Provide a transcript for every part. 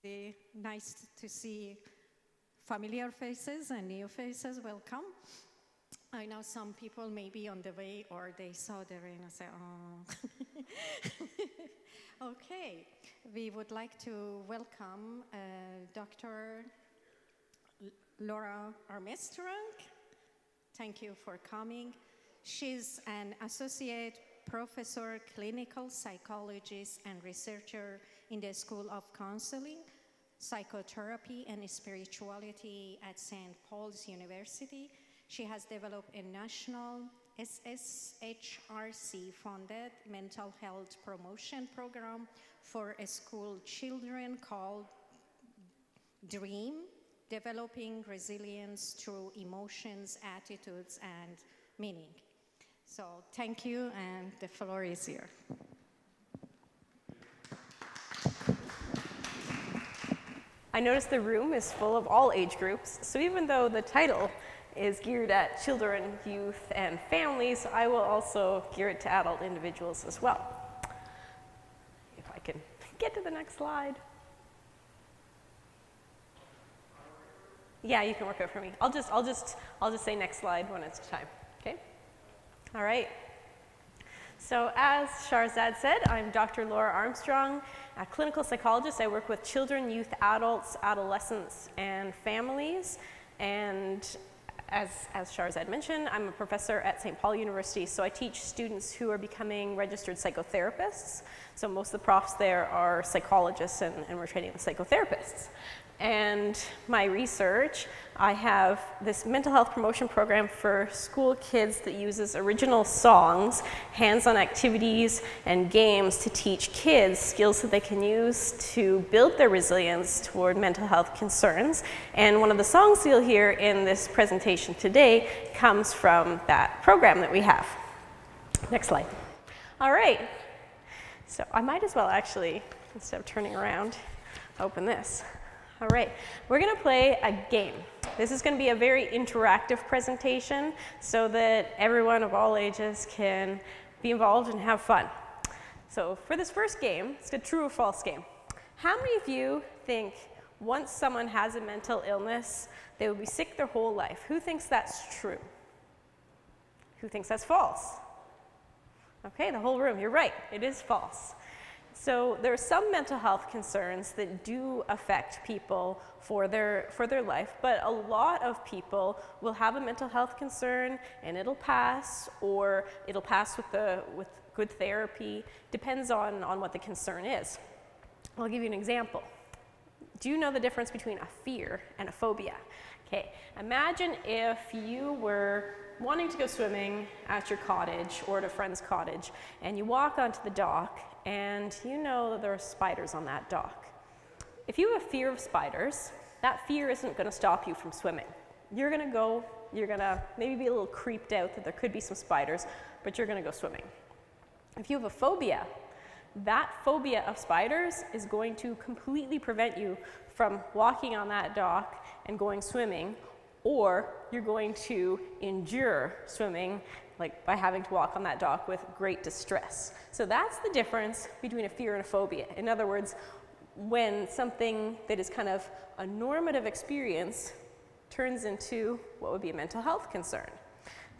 Nice to see familiar faces and new faces. Welcome. I know some people may be on the way or they saw the rain and say, oh. Okay, we would like to welcome Dr. Laura Armesteronk. Thank you for coming. She's an associate professor, clinical psychologist, and researcher in the School of Counseling, Psychotherapy, and Spirituality at St. Paul's University. She has developed a national SSHRC-funded mental health promotion program for school children called DREAM, Developing Resilience Through Emotions, Attitudes, and Meaning. So thank you, and the floor is here. I noticed the room is full of all age groups, so even though the title is geared at children, youth, and families, I will also gear it to adult individuals as well. If I can get to the next slide. Yeah, you can work it for me. I'll just say next slide when it's time. Okay? All right. So as Sharzad said, I'm Dr. Laura Armstrong, a clinical psychologist. I work with children, youth, adults, adolescents, and families. And as Sharzad mentioned, I'm a professor at St. Paul University, so I teach students who are becoming registered psychotherapists. So most of the profs there are psychologists, and we're training the psychotherapists. And my research, I have this mental health promotion program for school kids that uses original songs, hands-on activities, and games to teach kids skills that they can use to build their resilience toward mental health concerns. And one of the songs you'll hear in this presentation today comes from that program that we have. Next slide. All right. So I might as well actually, instead of turning around, open this. All right, we're going to play a game. This is going to be a very interactive presentation so that everyone of all ages can be involved and have fun. So for this first game, it's a true or false game. How many of you think once someone has a mental illness, they will be sick their whole life? Who thinks that's true? Who thinks that's false? Okay, the whole room, you're right, it is false. So there are some mental health concerns that do affect people for their life, but a lot of people will have a mental health concern and it'll pass, or it'll pass with good therapy. Depends on what the concern is. I'll give you an example. Do you know the difference between a fear and a phobia? Okay, imagine if you were wanting to go swimming at your cottage or at a friend's cottage, and you walk onto the dock and you know that there are spiders on that dock. If you have a fear of spiders, that fear isn't going to stop you from swimming. You're going to go, you're going to maybe be a little creeped out that there could be some spiders, but you're going to go swimming. If you have a phobia, that phobia of spiders is going to completely prevent you from walking on that dock and going swimming, or you're going to endure swimming like by having to walk on that dock with great distress. So that's the difference between a fear and a phobia. In other words, when something that is kind of a normative experience turns into what would be a mental health concern.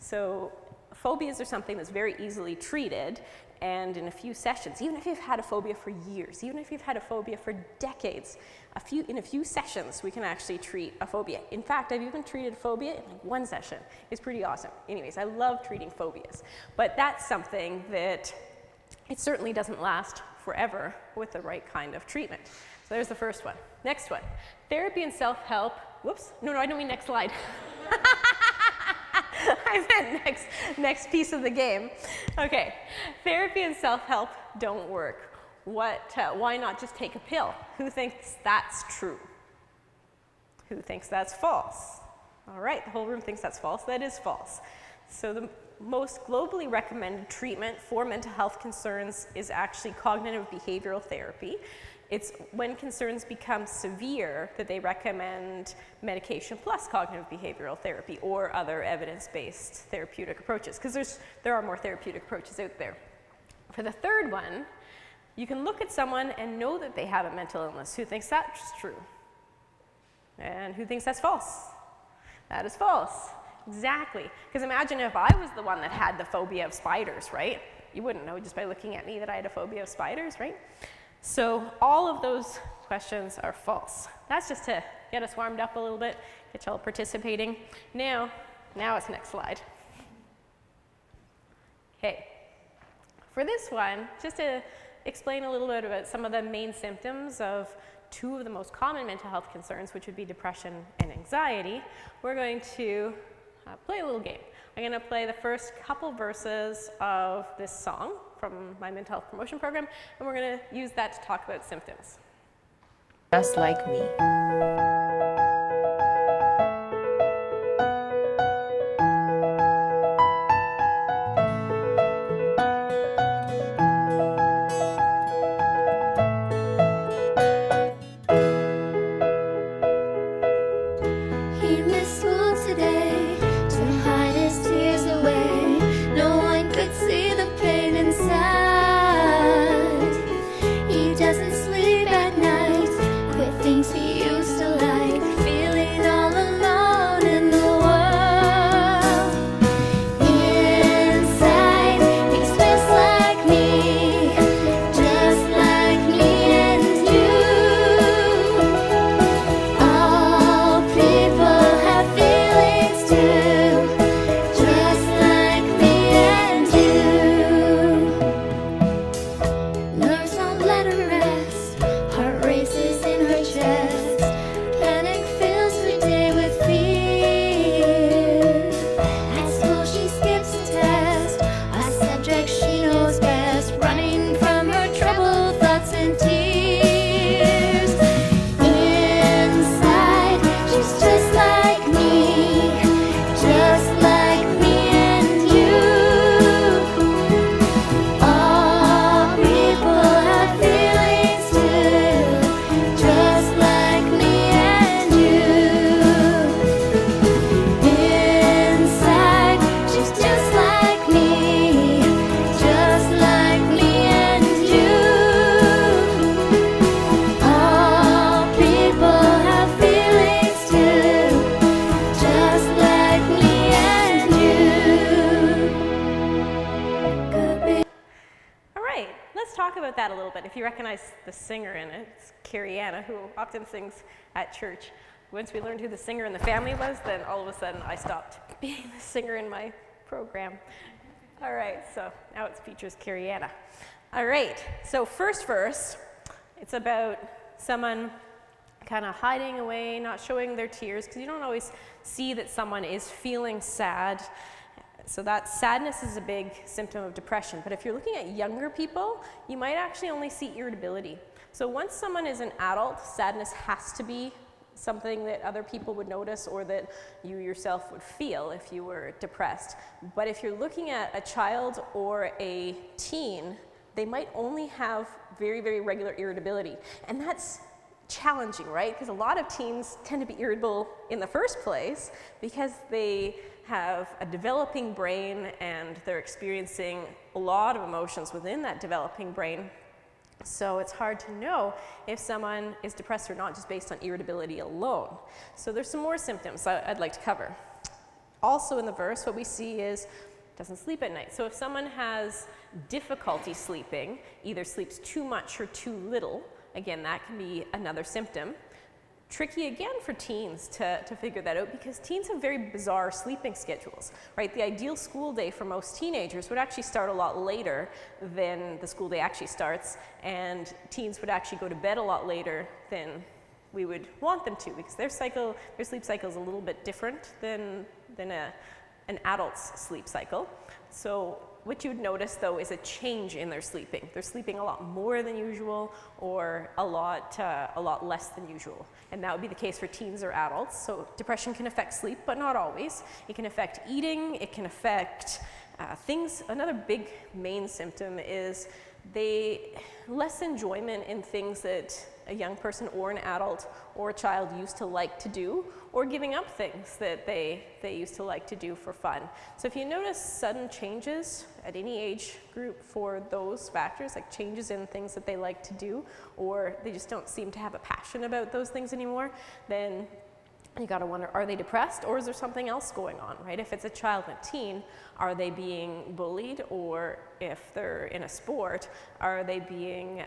So phobias are something that's very easily treated, and in a few sessions, even if you've had a phobia for years, even if you've had a phobia for decades, in a few sessions we can actually treat a phobia. In fact, I've even treated a phobia in like one session. It's pretty awesome. Anyways, I love treating phobias, but that's something that it certainly doesn't last forever with the right kind of treatment. So there's the first one. Next one, therapy and self-help. Whoops, no, I don't mean next slide. I meant next piece of the game. Okay, therapy and self-help don't work. Why not just take a pill? Who thinks that's true? Who thinks that's false? All right, the whole room thinks that's false. That is false. So the most globally recommended treatment for mental health concerns is actually cognitive behavioral therapy. It's when concerns become severe that they recommend medication plus cognitive behavioral therapy or other evidence-based therapeutic approaches, because there are more therapeutic approaches out there. For the third one, You can look at someone and know that they have a mental illness. Who thinks that's true? And who thinks that's false? That is false. Exactly. Because imagine if I was the one that had the phobia of spiders, right? You wouldn't know just by looking at me that I had a phobia of spiders, right? So all of those questions are false. That's just to get us warmed up a little bit, get y'all participating. Now it's next slide. Okay. For this one, just to explain a little bit about some of the main symptoms of two of the most common mental health concerns, which would be depression and anxiety, we're going to play a little game. I'm going to play the first couple verses of this song from my mental health promotion program, and we're going to use that to talk about symptoms. Just like me. He missed school today to hide his tears away. No one could see the pain inside. He doesn't sleep at night, quit things he used to like, feeling all alone in the world. Inside, he's just like me and you. All people have feelings too, just like me and you. Nerves won't let her rest, heart races in her chest, panic fills her day with fear. At school she skips a test, a subject she knows best, running from her troubled thoughts and tears. Inside, she's just like me and you. All people have feelings too, just like me and you. Inside, she's just like me and you. All people have feelings too, just like me and you. Could be. All right, let's talk about that a little bit. If you recognize the singer in it, it's Carrie Anna, who often sings at church. Once we learned who the singer in the family was, then all of a sudden I stopped being the singer in my program. All right, so now it features Carrie Anna. All right, so first verse, it's about someone kind of hiding away, not showing their tears, because you don't always see that someone is feeling sad. So that sadness is a big symptom of depression. But if you're looking at younger people, you might actually only see irritability. So once someone is an adult, sadness has to be something that other people would notice or that you yourself would feel if you were depressed. But if you're looking at a child or a teen, they might only have very, very regular irritability. And that's challenging, right? Because a lot of teens tend to be irritable in the first place because they have a developing brain and they're experiencing a lot of emotions within that developing brain. So it's hard to know if someone is depressed or not just based on irritability alone. So there's some more symptoms I'd like to cover. Also in the verse, what we see is doesn't sleep at night. So if someone has difficulty sleeping, either sleeps too much or too little, again, that can be another symptom. Tricky again for teens to figure that out because teens have very bizarre sleeping schedules, right? The ideal school day for most teenagers would actually start a lot later than the school day actually starts, and teens would actually go to bed a lot later than we would want them to because their sleep cycle is a little bit different than an adult's sleep cycle. So what you would notice though is a change in their sleeping. They're sleeping a lot more than usual or a lot less than usual. And that would be the case for teens or adults. So depression can affect sleep, but not always. It can affect eating, it can affect things. Another big main symptom is less enjoyment in things that a young person or an adult or a child used to like to do, or giving up things that they used to like to do for fun. So if you notice sudden changes at any age group for those factors, like changes in things that they like to do, or they just don't seem to have a passion about those things anymore, then you gotta wonder, are they depressed, or is there something else going on, right? If it's a child and a teen, are they being bullied, or if they're in a sport, are they being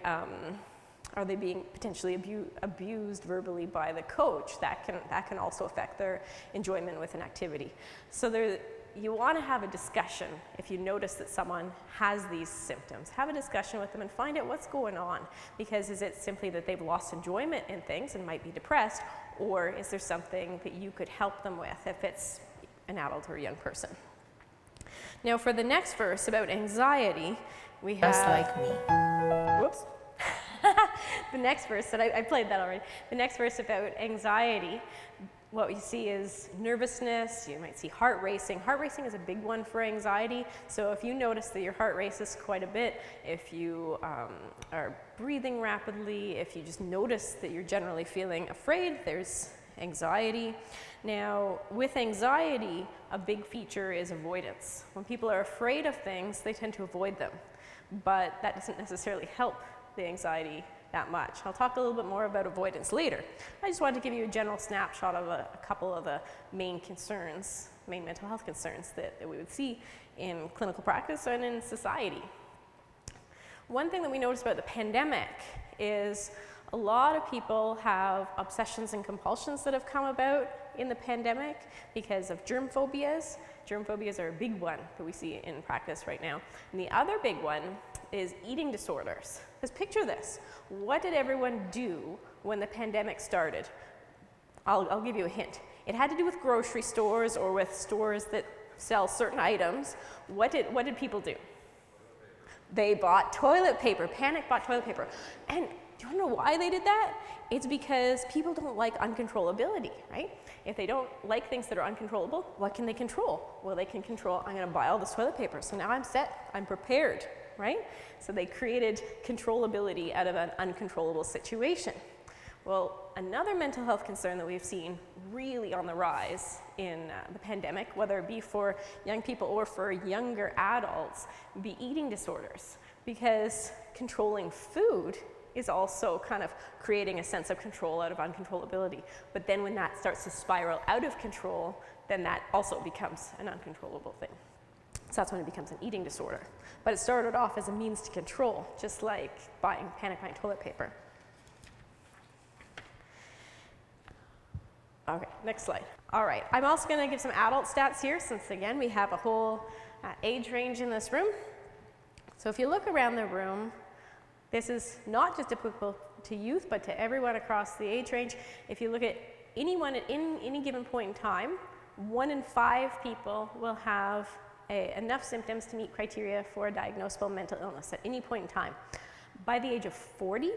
potentially abused verbally by the coach? That can also affect their enjoyment with an activity. So you want to have a discussion if you notice that someone has these symptoms. Have a discussion with them and find out what's going on. Because is it simply that they've lost enjoyment in things and might be depressed, or is there something that you could help them with if it's an adult or a young person? Now for the next verse about anxiety, we have... Just like me. Whoops. The next verse, I played that already. The next verse about anxiety, what we see is nervousness. You might see heart racing. Heart racing is a big one for anxiety. So if you notice that your heart races quite a bit, if you are breathing rapidly, if you just notice that you're generally feeling afraid, there's anxiety. Now, with anxiety, a big feature is avoidance. When people are afraid of things, they tend to avoid them. But that doesn't necessarily help the anxiety that much. I'll talk a little bit more about avoidance later. I just wanted to give you a general snapshot of a couple of the main mental health concerns that we would see in clinical practice and in society. One thing that we noticed about the pandemic is a lot of people have obsessions and compulsions that have come about in the pandemic because of germ phobias. Germ phobias are a big one that we see in practice right now. And the other big one is eating disorders. Because picture this, what did everyone do when the pandemic started? I'll give you a hint. It had to do with grocery stores or with stores that sell certain items. What did people do? They bought toilet paper, panic bought toilet paper. And do you want to know why they did that? It's because people don't like uncontrollability, right? If they don't like things that are uncontrollable, what can they control? Well, they can control, I'm going to buy all this toilet paper, so now I'm set, I'm prepared, right? So they created controllability out of an uncontrollable situation. Well, another mental health concern that we've seen really on the rise in the pandemic, whether it be for young people or for younger adults, would be eating disorders. Because controlling food is also kind of creating a sense of control out of uncontrollability. But then when that starts to spiral out of control, then that also becomes an uncontrollable thing. So that's when it becomes an eating disorder. But it started off as a means to control, just like panic buying toilet paper. Okay, next slide. All right, I'm also going to give some adult stats here, since again we have a whole age range in this room. So if you look around the room, this is not just applicable to youth, but to everyone across the age range. If you look at anyone at any given point in time, 1 in 5 people will have enough symptoms to meet criteria for a diagnosable mental illness at any point in time. By the age of 40,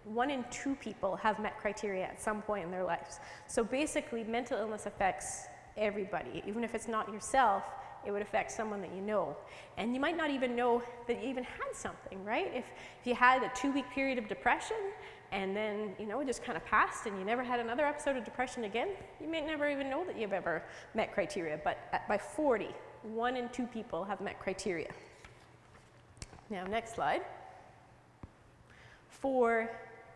1 in 2 people have met criteria at some point in their lives. So basically, mental illness affects everybody. Even if it's not yourself, it would affect someone that you know. And you might not even know that you even had something, right? If you had a 2-week period of depression and then, it just kind of passed and you never had another episode of depression again, you may never even know that you've ever met criteria. But by 40, 1 in 2 people have met criteria. Now, next slide. For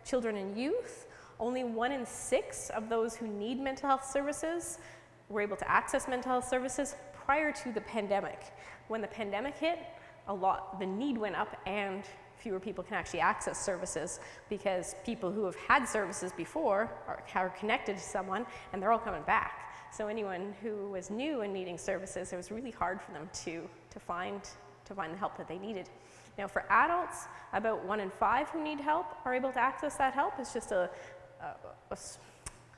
children and youth, only 1 in 6 of those who need mental health services were able to access mental health services prior to the pandemic. When the pandemic hit, the need went up and fewer people can actually access services because people who have had services before are connected to someone and they're all coming back. So anyone who was new and needing services, it was really hard for them to find the help that they needed. Now for adults, about 1 in 5 who need help are able to access that help. It's just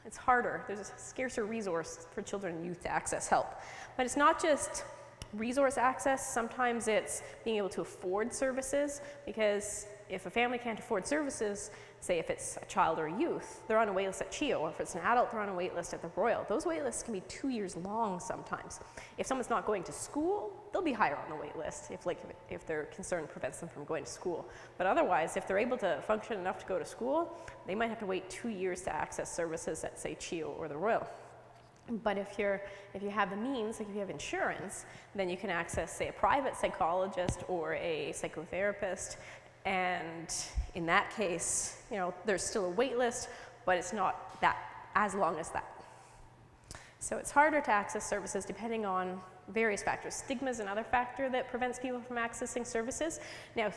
it's harder. There's a scarcer resource for children and youth to access help. But it's not just resource access. Sometimes it's being able to afford services, because if a family can't afford services, say if it's a child or a youth, they're on a wait list at CHEO, or if it's an adult, they're on a wait list at the Royal. Those wait lists can be 2 years long sometimes. If someone's not going to school, they'll be higher on the wait list if their concern prevents them from going to school. But otherwise, if they're able to function enough to go to school, they might have to wait 2 years to access services at, say, CHEO or the Royal. But if you have the means, like if you have insurance, then you can access, say, a private psychologist or a psychotherapist. And in that case, you know, there's still a wait list, but it's not that as long as that. So it's harder to access services depending on various factors. Stigma is another factor that prevents people from accessing services. Now,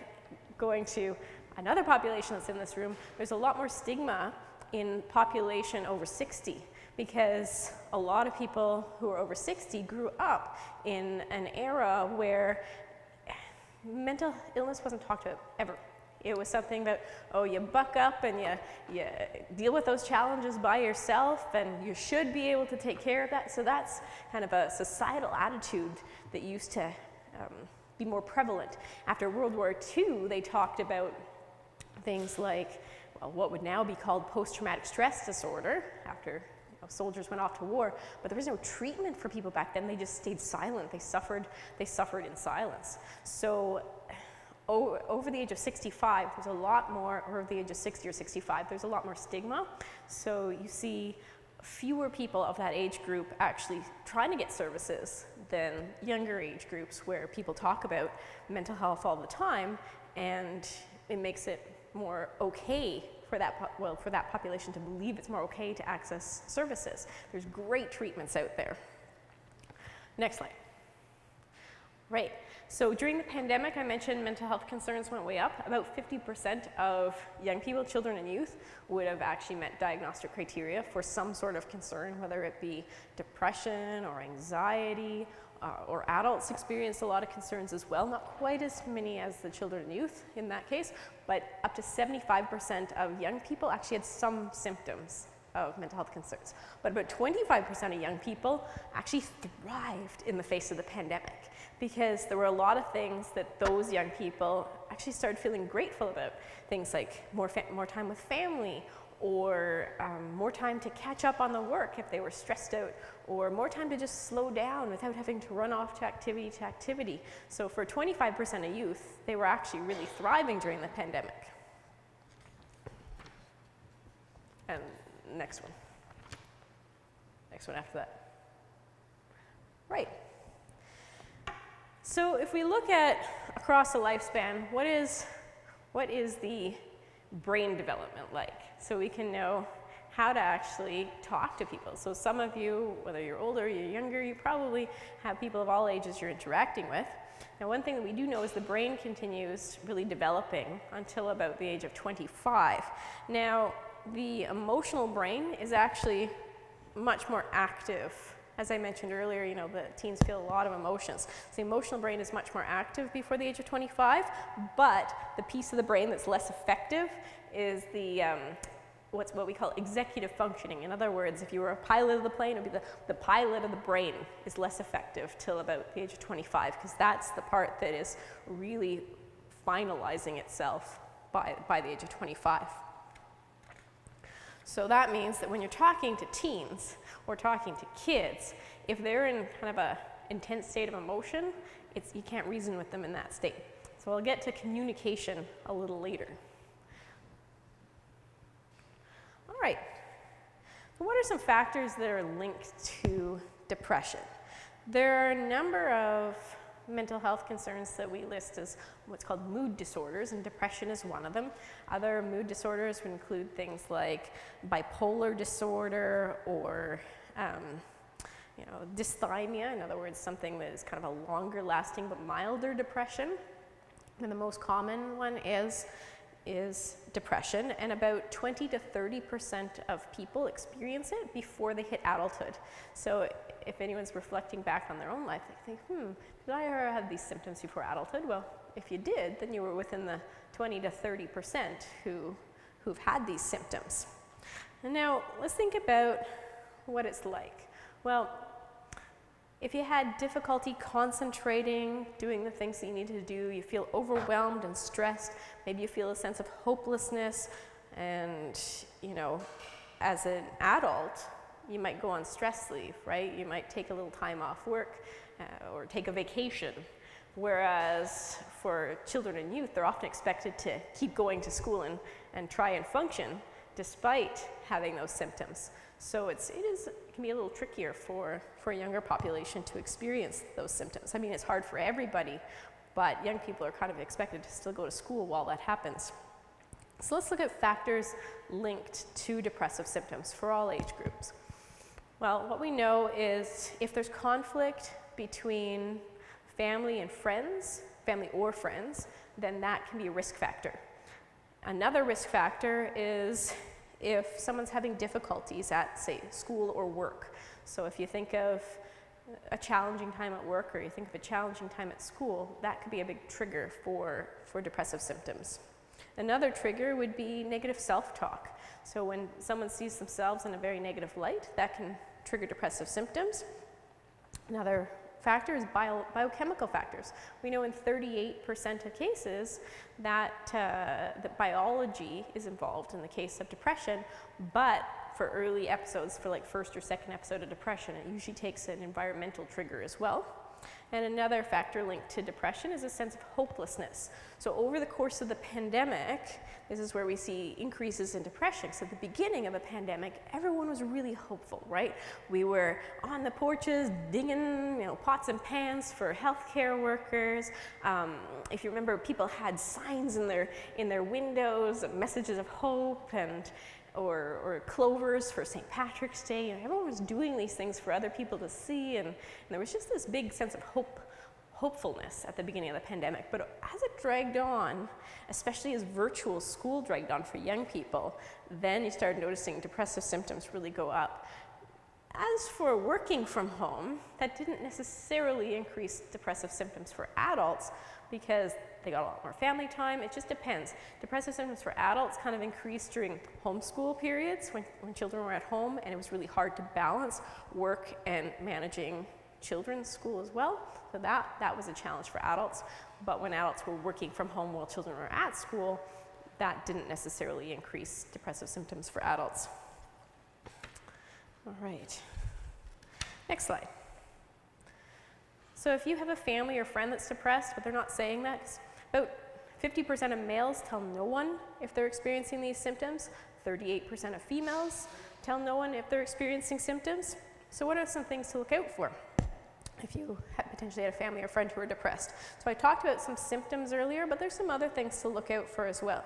going to another population that's in this room, there's a lot more stigma in population over 60, because a lot of people who are over 60 grew up in an era where mental illness wasn't talked about ever. It was something that, oh, you buck up and you deal with those challenges by yourself, and you should be able to take care of that. So that's kind of a societal attitude that used to be more prevalent. After World War II, they talked about things like, well, what would now be called post-traumatic stress disorder after soldiers went off to war, but there was no treatment for people back then. They just stayed silent. They suffered in silence. So over the age of 65, there's a lot more, or over the age of 60 or 65, there's a lot more stigma. So you see fewer people of that age group actually trying to get services than younger age groups, where people talk about mental health all the time, and it makes it more okay for that population to believe it's more okay to access services. There's great treatments out there. Next slide. Right, so during the pandemic, I mentioned mental health concerns went way up. About 50% of young people, children and youth, would have actually met diagnostic criteria for some sort of concern, whether it be depression or anxiety, or adults experienced a lot of concerns as well, not quite as many as the children and youth in that case, but up to 75% of young people actually had some symptoms of mental health concerns. But about 25% of young people actually thrived in the face of the pandemic, because there were a lot of things that those young people actually started feeling grateful about. Things like more time with family, or more time to catch up on the work if they were stressed out, or more time to just slow down without having to run off to activity. So for 25% of youth, they were actually really thriving during the pandemic. And next one after that. Right. So if we look at across a lifespan, what is the brain development like? So we can know how to actually talk to people. So some of you, whether you're older or you're younger, you probably have people of all ages you're interacting with. Now, one thing that we do know is the brain continues really developing until about the age of 25. Now, the emotional brain is actually much more active. As I mentioned earlier, you know, the teens feel a lot of emotions. So the emotional brain is much more active before the age of 25, but the piece of the brain that's less effective is the what we call executive functioning. In other words, if you were a pilot of the plane, it would be the pilot of the brain is less effective till about the age of 25, because that's the part that is really finalizing itself by the age of 25. So that means that when you're talking to teens or talking to kids, if they're in kind of an intense state of emotion, you can't reason with them in that state. So I'll get to communication a little later. All right, so what are some factors that are linked to depression? There are a number of mental health concerns that we list as what's called mood disorders, and depression is one of them. Other mood disorders would include things like bipolar disorder, or dysthymia, in other words, something that is kind of a longer lasting but milder depression. And the most common one is depression, and about 20 to 30% of people experience it before they hit adulthood. So if anyone's reflecting back on their own life, they think, did I ever have these symptoms before adulthood? Well, if you did, then you were within the 20 to 30% who've had these symptoms. And now let's think about what it's like. Well, If you had difficulty concentrating, doing the things that you needed to do, you feel overwhelmed and stressed, maybe you feel a sense of hopelessness, and as an adult, you might go on stress leave, right? You might take a little time off work or take a vacation. Whereas for children and youth, they're often expected to keep going to school and try and function despite having those symptoms. So it can be a little trickier for a younger population to experience those symptoms. I mean, it's hard for everybody, but young people are kind of expected to still go to school while that happens. So let's look at factors linked to depressive symptoms for all age groups. Well, what we know is if there's conflict between family and friends, family or friends, then that can be a risk factor. Another risk factor is if someone's having difficulties at, say, school or work. So if you think of a challenging time at work or you think of a challenging time at school, that could be a big trigger for depressive symptoms. Another trigger would be negative self-talk. So when someone sees themselves in a very negative light, that can trigger depressive symptoms. Another factor is biochemical factors. We know in 38% of cases that biology is involved in the case of depression, but for early episodes, for like first or second episode of depression, it usually takes an environmental trigger as well. And another factor linked to depression is a sense of hopelessness. So over the course of the pandemic, this is where we see increases in depression. So at the beginning of a pandemic, everyone was really hopeful, right? We were on the porches digging, pots and pans for healthcare workers. If you remember, people had signs in their windows, messages of hope, or clovers for St. Patrick's Day. Everyone was doing these things for other people to see, and there was just this big sense of hopefulness at the beginning of the pandemic. But as it dragged on, especially as virtual school dragged on for young people, then you started noticing depressive symptoms really go up. As for working from home, that didn't necessarily increase depressive symptoms for adults because they got a lot more family time. It just depends. Depressive symptoms for adults kind of increased during homeschool periods when children were at home and it was really hard to balance work and managing children's school as well. So that was a challenge for adults. But when adults were working from home while children were at school, that didn't necessarily increase depressive symptoms for adults. All right, next slide. So if you have a family or friend that's depressed, but they're not saying that, 'cause about 50% of males tell no one if they're experiencing these symptoms. 38% of females tell no one if they're experiencing symptoms. So what are some things to look out for if you potentially had a family or friend who are depressed? So I talked about some symptoms earlier, but there's some other things to look out for as well.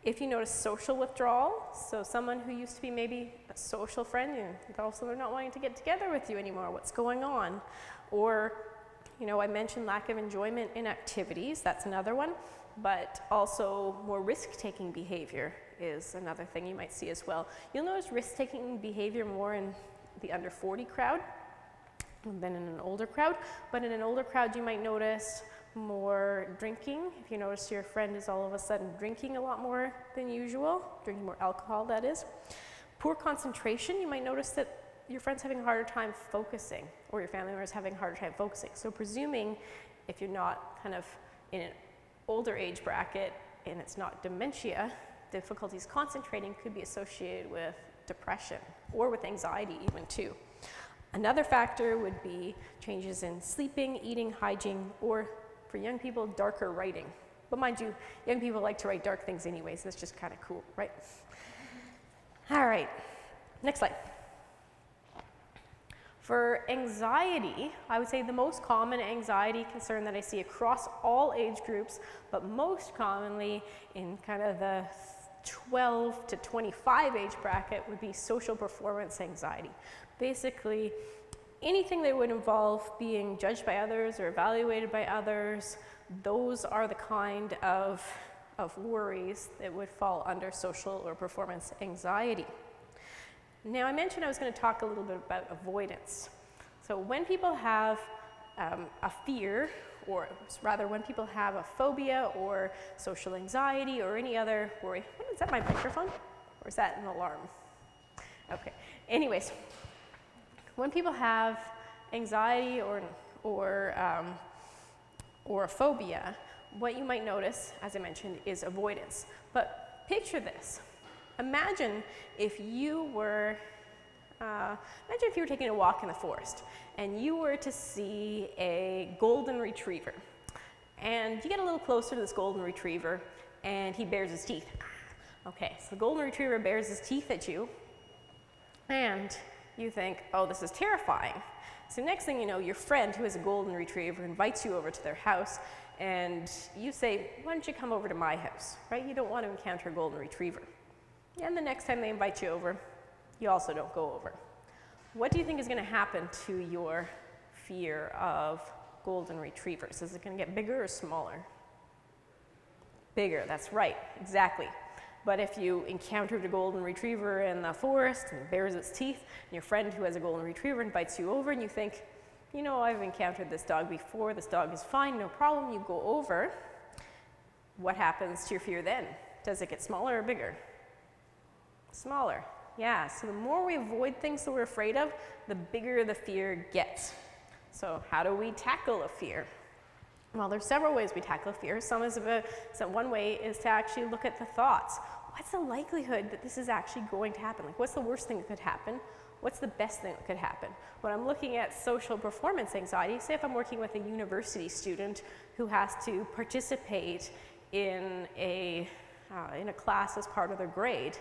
If you notice social withdrawal, so someone who used to be maybe a social friend, and also they're not wanting to get together with you anymore, what's going on? Or, I mentioned lack of enjoyment in activities, that's another one, but also more risk-taking behavior is another thing you might see as well. You'll notice risk-taking behavior more in the under 40 crowd than in an older crowd, but in an older crowd you might notice more drinking. If you notice your friend is all of a sudden drinking a lot more than usual, drinking more alcohol that is. Poor concentration, you might notice that your friend's having a harder time focusing, or your family member is having a harder time focusing. So presuming if you're not kind of in an older age bracket and it's not dementia, difficulties concentrating could be associated with depression or with anxiety even too. Another factor would be changes in sleeping, eating, hygiene, or for young people, darker writing. But mind you, young people like to write dark things anyways. That's just kind of cool, right? All right, next slide. For anxiety, I would say the most common anxiety concern that I see across all age groups, but most commonly in kind of the 12 to 25 age bracket would be social performance anxiety. Basically, anything that would involve being judged by others or evaluated by others, those are the kind of worries that would fall under social or performance anxiety. Now, I mentioned I was going to talk a little bit about avoidance. So when people have a fear, or rather when people have a phobia or social anxiety or any other worry, is that my microphone? Or is that an alarm? Okay, anyways, when people have anxiety or a phobia, what you might notice, as I mentioned, is avoidance. But picture this. Imagine if you were taking a walk in the forest and you were to see a golden retriever. And you get a little closer to this golden retriever and he bares his teeth. Okay, so the golden retriever bares his teeth at you and you think, oh, this is terrifying. So next thing you know, your friend who has a golden retriever invites you over to their house and you say, why don't you come over to my house, right? You don't want to encounter a golden retriever. And the next time they invite you over, you also don't go over. What do you think is going to happen to your fear of golden retrievers? Is it going to get bigger or smaller? Bigger, that's right, exactly. But if you encountered a golden retriever in the forest and it bares its teeth, and your friend who has a golden retriever invites you over and you think, you know, I've encountered this dog before, this dog is fine, no problem, you go over, what happens to your fear then? Does it get smaller or bigger? Smaller, yeah. So the more we avoid things that we're afraid of, the bigger the fear gets. So how do we tackle a fear? Well, there's several ways we tackle fear. One way is to actually look at the thoughts. What's the likelihood that this is actually going to happen? Like, what's the worst thing that could happen? What's the best thing that could happen? When I'm looking at social performance anxiety, say if I'm working with a university student who has to participate in a class as part of their grade,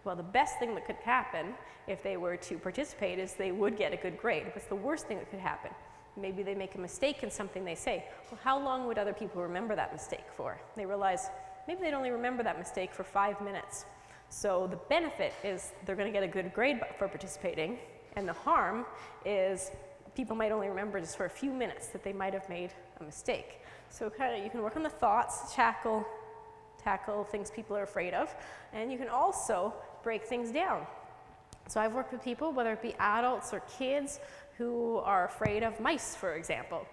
well, the best thing that could happen if they were to participate is they would get a good grade. What's the worst thing that could happen? Maybe they make a mistake in something they say. Well, how long would other people remember that mistake for? They realize maybe they'd only remember that mistake for 5 minutes. So the benefit is they're going to get a good grade for participating, and the harm is people might only remember just for a few minutes that they might have made a mistake. So you can work on the thoughts, tackle things people are afraid of, and you can also break things down. So I've worked with people, whether it be adults or kids, who are afraid of mice, for example.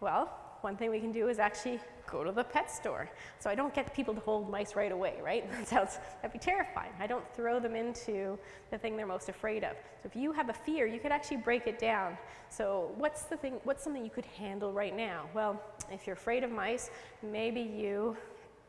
Well, one thing we can do is actually go to the pet store. So I don't get people to hold mice right away, right? That'd be terrifying. I don't throw them into the thing they're most afraid of. So if you have a fear, you could actually break it down. So what's something you could handle right now? Well, if you're afraid of mice, maybe you,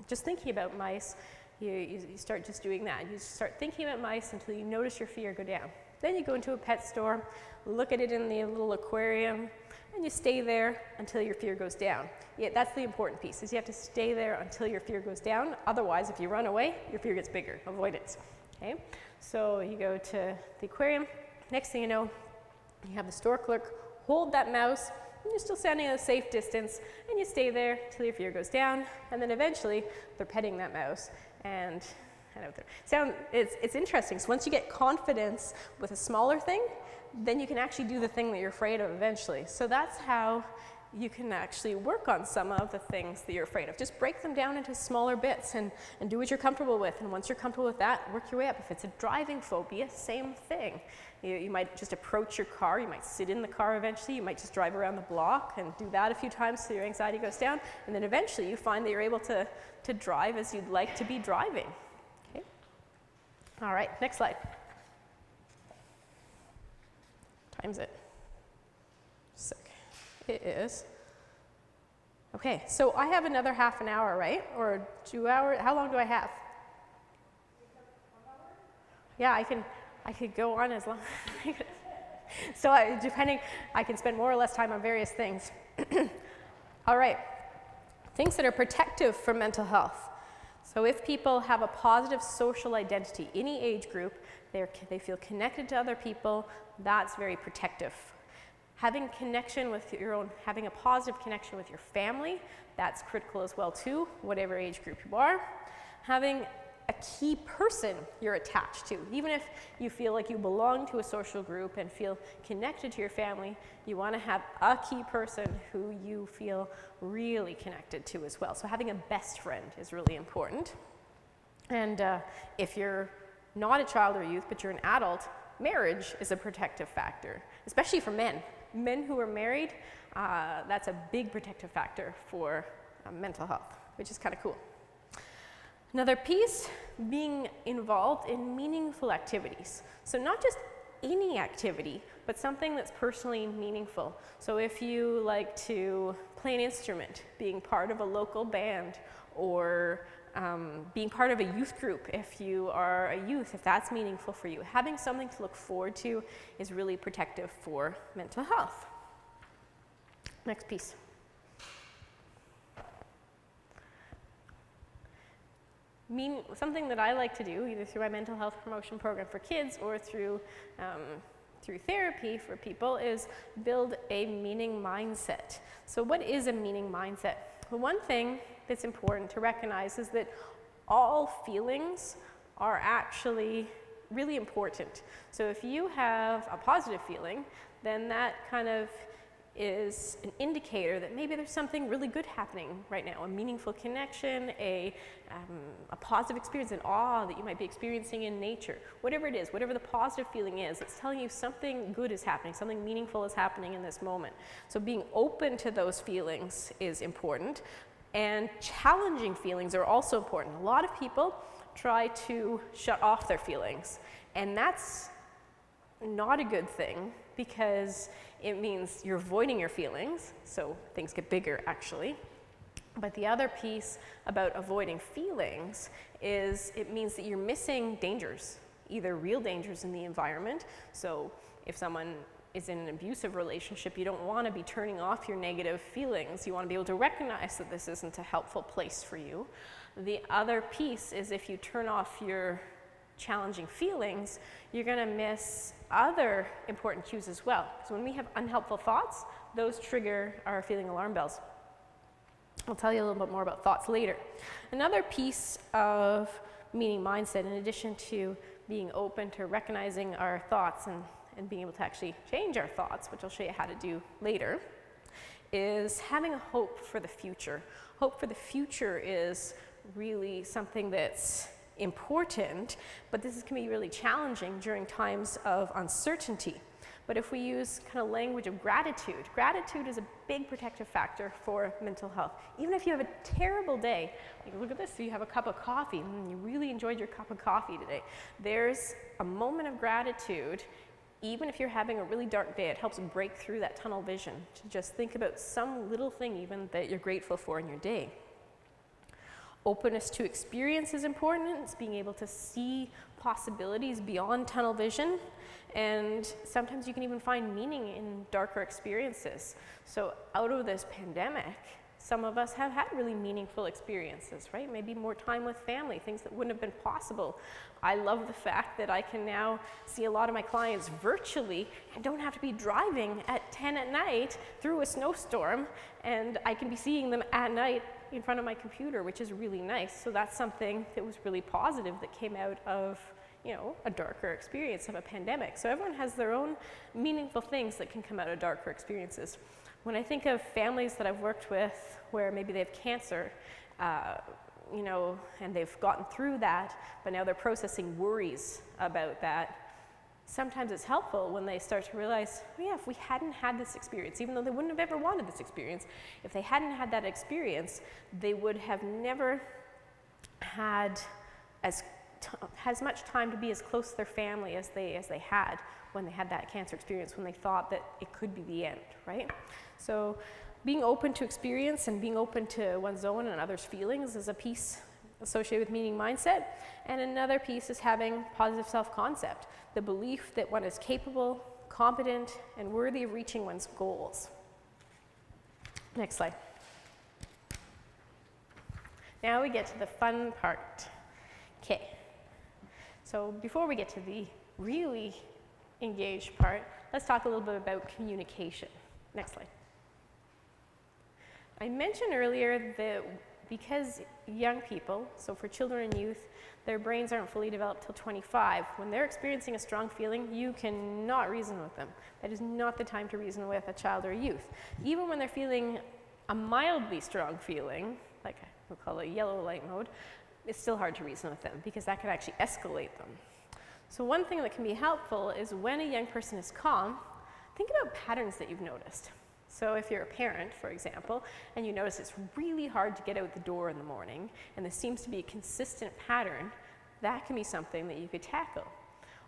just thinking about mice, you start just doing that. You start thinking about mice until you notice your fear go down. Then you go into a pet store, look at it in the little aquarium, and you stay there until your fear goes down. Yeah, that's the important piece, is you have to stay there until your fear goes down. Otherwise, if you run away, your fear gets bigger. Avoid it. Okay? So you go to the aquarium. Next thing you know, you have the store clerk hold that mouse, and you're still standing at a safe distance, and you stay there until your fear goes down, and then eventually they're petting that mouse, and it's interesting. So once you get confidence with a smaller thing, then you can actually do the thing that you're afraid of eventually. So that's how you can actually work on some of the things that you're afraid of. Just break them down into smaller bits and do what you're comfortable with. And once you're comfortable with that, work your way up. If it's a driving phobia, same thing. You might just approach your car. You might sit in the car eventually. You might just drive around the block and do that a few times so your anxiety goes down. And then eventually you find that you're able to drive as you'd like to be driving. Okay? All right, next slide. Time's it. Sick. It is. Okay, so I have another half an hour, right? Or 2 hours? How long do I have? Yeah, I could go on as long. So I can spend more or less time on various things. All right, things that are protective for mental health. So if people have a positive social identity, any age group, they feel connected to other people, that's very protective. Having a positive connection with your family, that's critical as well too, whatever age group you are. Having a key person you're attached to. Even if you feel like you belong to a social group and feel connected to your family, you want to have a key person who you feel really connected to as well. So having a best friend is really important. And if you're not a child or youth, but you're an adult, marriage is a protective factor, especially for men. Men who are married, that's a big protective factor for mental health, which is kind of cool. Another piece, being involved in meaningful activities. So not just any activity, but something that's personally meaningful. So if you like to play an instrument, being part of a local band, or being part of a youth group, if you are a youth, if that's meaningful for you, having something to look forward to is really protective for mental health. Next piece. Something that I like to do, either through my mental health promotion program for kids or through therapy for people, is build a meaning mindset. So what is a meaning mindset? Well, one thing that's important to recognize is that all feelings are actually really important. So if you have a positive feeling, then that kind of is an indicator that maybe there's something really good happening right now, a meaningful connection, a positive experience, an awe that you might be experiencing in nature. Whatever it is, whatever the positive feeling is, it's telling you something good is happening, something meaningful is happening in this moment. So being open to those feelings is important, and challenging feelings are also important. A lot of people try to shut off their feelings, and that's not a good thing, because it means you're avoiding your feelings, so things get bigger actually. But the other piece about avoiding feelings is it means that you're missing dangers, either real dangers in the environment. So if someone is in an abusive relationship, you don't want to be turning off your negative feelings. You want to be able to recognize that this isn't a helpful place for you. The other piece is if you turn off your challenging feelings, you're going to miss other important cues as well. So when we have unhelpful thoughts, those trigger our feeling alarm bells. I'll tell you a little bit more about thoughts later. Another piece of meaning mindset, in addition to being open to recognizing our thoughts and being able to actually change our thoughts, which I'll show you how to do later, is having a hope for the future. Hope for the future is really something that's important, but this can be really challenging during times of uncertainty. But if we use kind of language of gratitude, gratitude is a big protective factor for mental health. Even if you have a terrible day, like look at this, you have a cup of coffee, and you really enjoyed your cup of coffee today. There's a moment of gratitude. Even if you're having a really dark day, it helps break through that tunnel vision to just think about some little thing even that you're grateful for in your day. Openness to experience is important. It's being able to see possibilities beyond tunnel vision. And sometimes you can even find meaning in darker experiences. So out of this pandemic, some of us have had really meaningful experiences, right? Maybe more time with family, things that wouldn't have been possible. I love the fact that I can now see a lot of my clients virtually and don't have to be driving at 10 at night through a snowstorm, and I can be seeing them at night in front of my computer, which is really nice. So that's something that was really positive that came out of, a darker experience of a pandemic. So everyone has their own meaningful things that can come out of darker experiences. When I think of families that I've worked with where maybe they have cancer, and they've gotten through that, but now they're processing worries about that, sometimes it's helpful when they start to realize, if we hadn't had this experience, even though they wouldn't have ever wanted this experience, if they hadn't had that experience, they would have never had as much time to be as close to their family as they had when they had that cancer experience, when they thought that it could be the end, right? So being open to experience and being open to one's own and others' feelings is a piece associated with meaning mindset. And another piece is having positive self-concept, the belief that one is capable, competent, and worthy of reaching one's goals. Next slide. Now we get to the fun part. Okay. So before we get to the really engaged part, let's talk a little bit about communication. Next slide. I mentioned earlier that because young people, so for children and youth, their brains aren't fully developed till 25. When they're experiencing a strong feeling, you cannot reason with them. That is not the time to reason with a child or a youth. Even when they're feeling a mildly strong feeling, like we'll call it yellow light mode, it's still hard to reason with them because that could actually escalate them. So one thing that can be helpful is when a young person is calm, think about patterns that you've noticed. So if you're a parent, for example, and you notice it's really hard to get out the door in the morning, and there seems to be a consistent pattern, that can be something that you could tackle.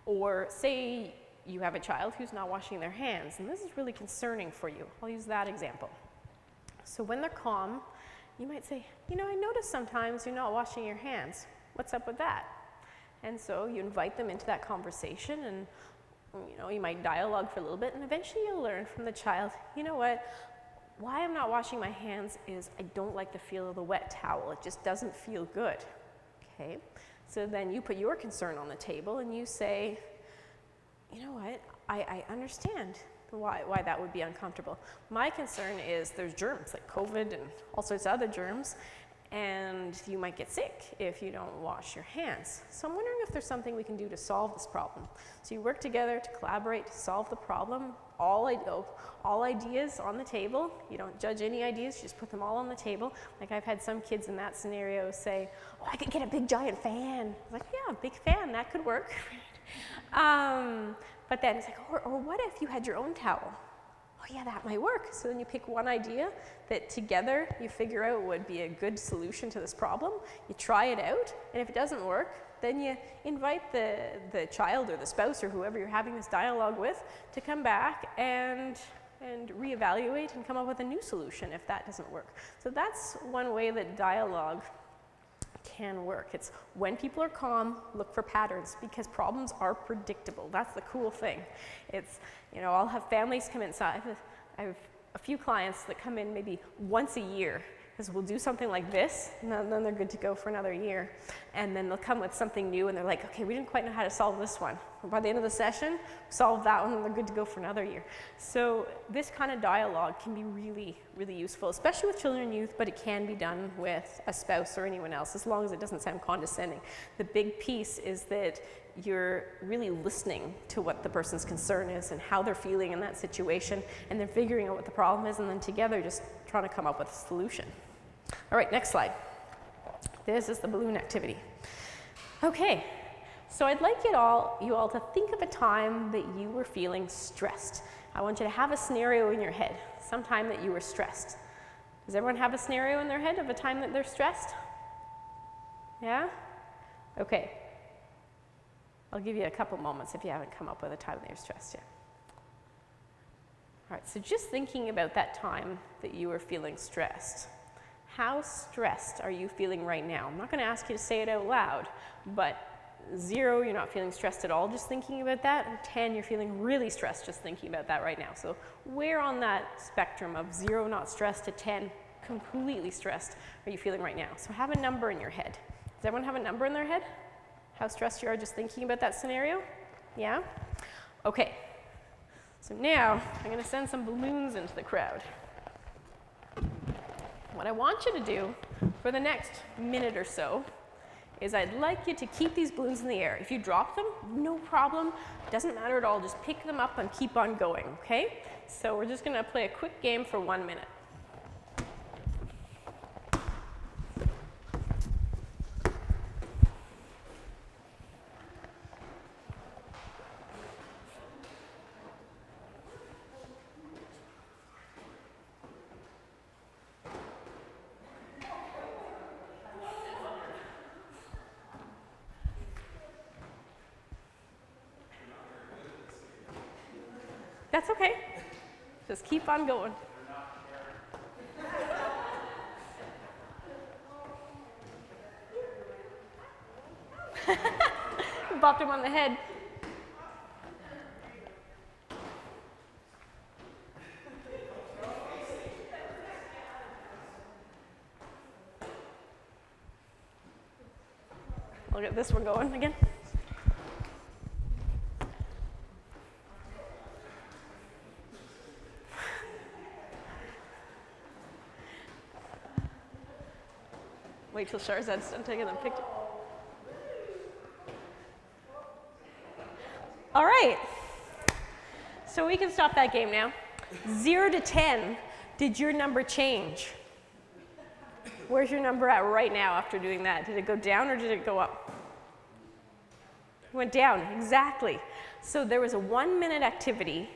Or say you have a child who's not washing their hands, and this is really concerning for you. I'll use that example. So when they're calm, you might say, you know, I notice sometimes you're not washing your hands. What's up with that? And so you invite them into that conversation, and you know, you might dialogue for a little bit, and eventually you'll learn from the child, you know what, why I'm not washing my hands is I don't like the feel of the wet towel. It just doesn't feel good. Okay? So then you put your concern on the table and you say, you know what, I understand why that would be uncomfortable. My concern is there's germs like COVID and all sorts of other germs, and you might get sick if you don't wash your hands. So I'm wondering if there's something we can do to solve this problem. So you work together to collaborate to solve the problem. All ideas on the table. You don't judge any ideas, you just put them all on the table. Like I've had some kids in that scenario say, oh, I could get a big giant fan. I was like, yeah, a big fan, that could work. But then it's like, or what if you had your own towel? Oh yeah, that might work. So then you pick one idea that together you figure out would be a good solution to this problem. You try it out, and if it doesn't work, then you invite the child or the spouse or whoever you're having this dialogue with to come back and reevaluate and come up with a new solution if that doesn't work. So that's one way that dialogue can work. It's when people are calm, look for patterns, because problems are predictable. That's the cool thing. It's, you know, I'll have families come inside. I have a few clients that come in maybe once a year, because we'll do something like this, and then they're good to go for another year. And then they'll come with something new, and they're like, okay, we didn't quite know how to solve this one. And by the end of the session, solve that one, and they're good to go for another year. So this kind of dialogue can be really, really useful, especially with children and youth, but it can be done with a spouse or anyone else, as long as it doesn't sound condescending. The big piece is that you're really listening to what the person's concern is and how they're feeling in that situation, and then figuring out what the problem is, and then together just trying to come up with a solution. All right, next slide. This is the balloon activity. Okay, so I'd like you all to think of a time that you were feeling stressed. I want you to have a scenario in your head, some time that you were stressed. Does everyone have a scenario in their head of a time that they're stressed? Yeah? Okay. I'll give you a couple moments if you haven't come up with a time that you're stressed yet. All right, so just thinking about that time that you were feeling stressed. How stressed are you feeling right now? I'm not going to ask you to say it out loud, but 0, you're not feeling stressed at all just thinking about that, and 10, you're feeling really stressed just thinking about that right now. So where on that spectrum of 0, not stressed, to 10, completely stressed, are you feeling right now? So have a number in your head. Does everyone have a number in their head? How stressed you are just thinking about that scenario? Yeah? Okay. So now I'm going to send some balloons into the crowd. What I want you to do for the next minute or so is I'd like you to keep these balloons in the air. If you drop them, no problem. Doesn't matter at all. Just pick them up and keep on going, okay? So we're just going to play a quick game for 1 minute. That's okay. Just keep on going. Bopped him on the head. I'll get this one going again. Wait till Sharzad's done taking them pictures. All right. So we can stop that game now. 0 to 10, did your number change? Where's your number at right now after doing that? Did it go down or did it go up? It went down, exactly. So there was a 1 minute activity,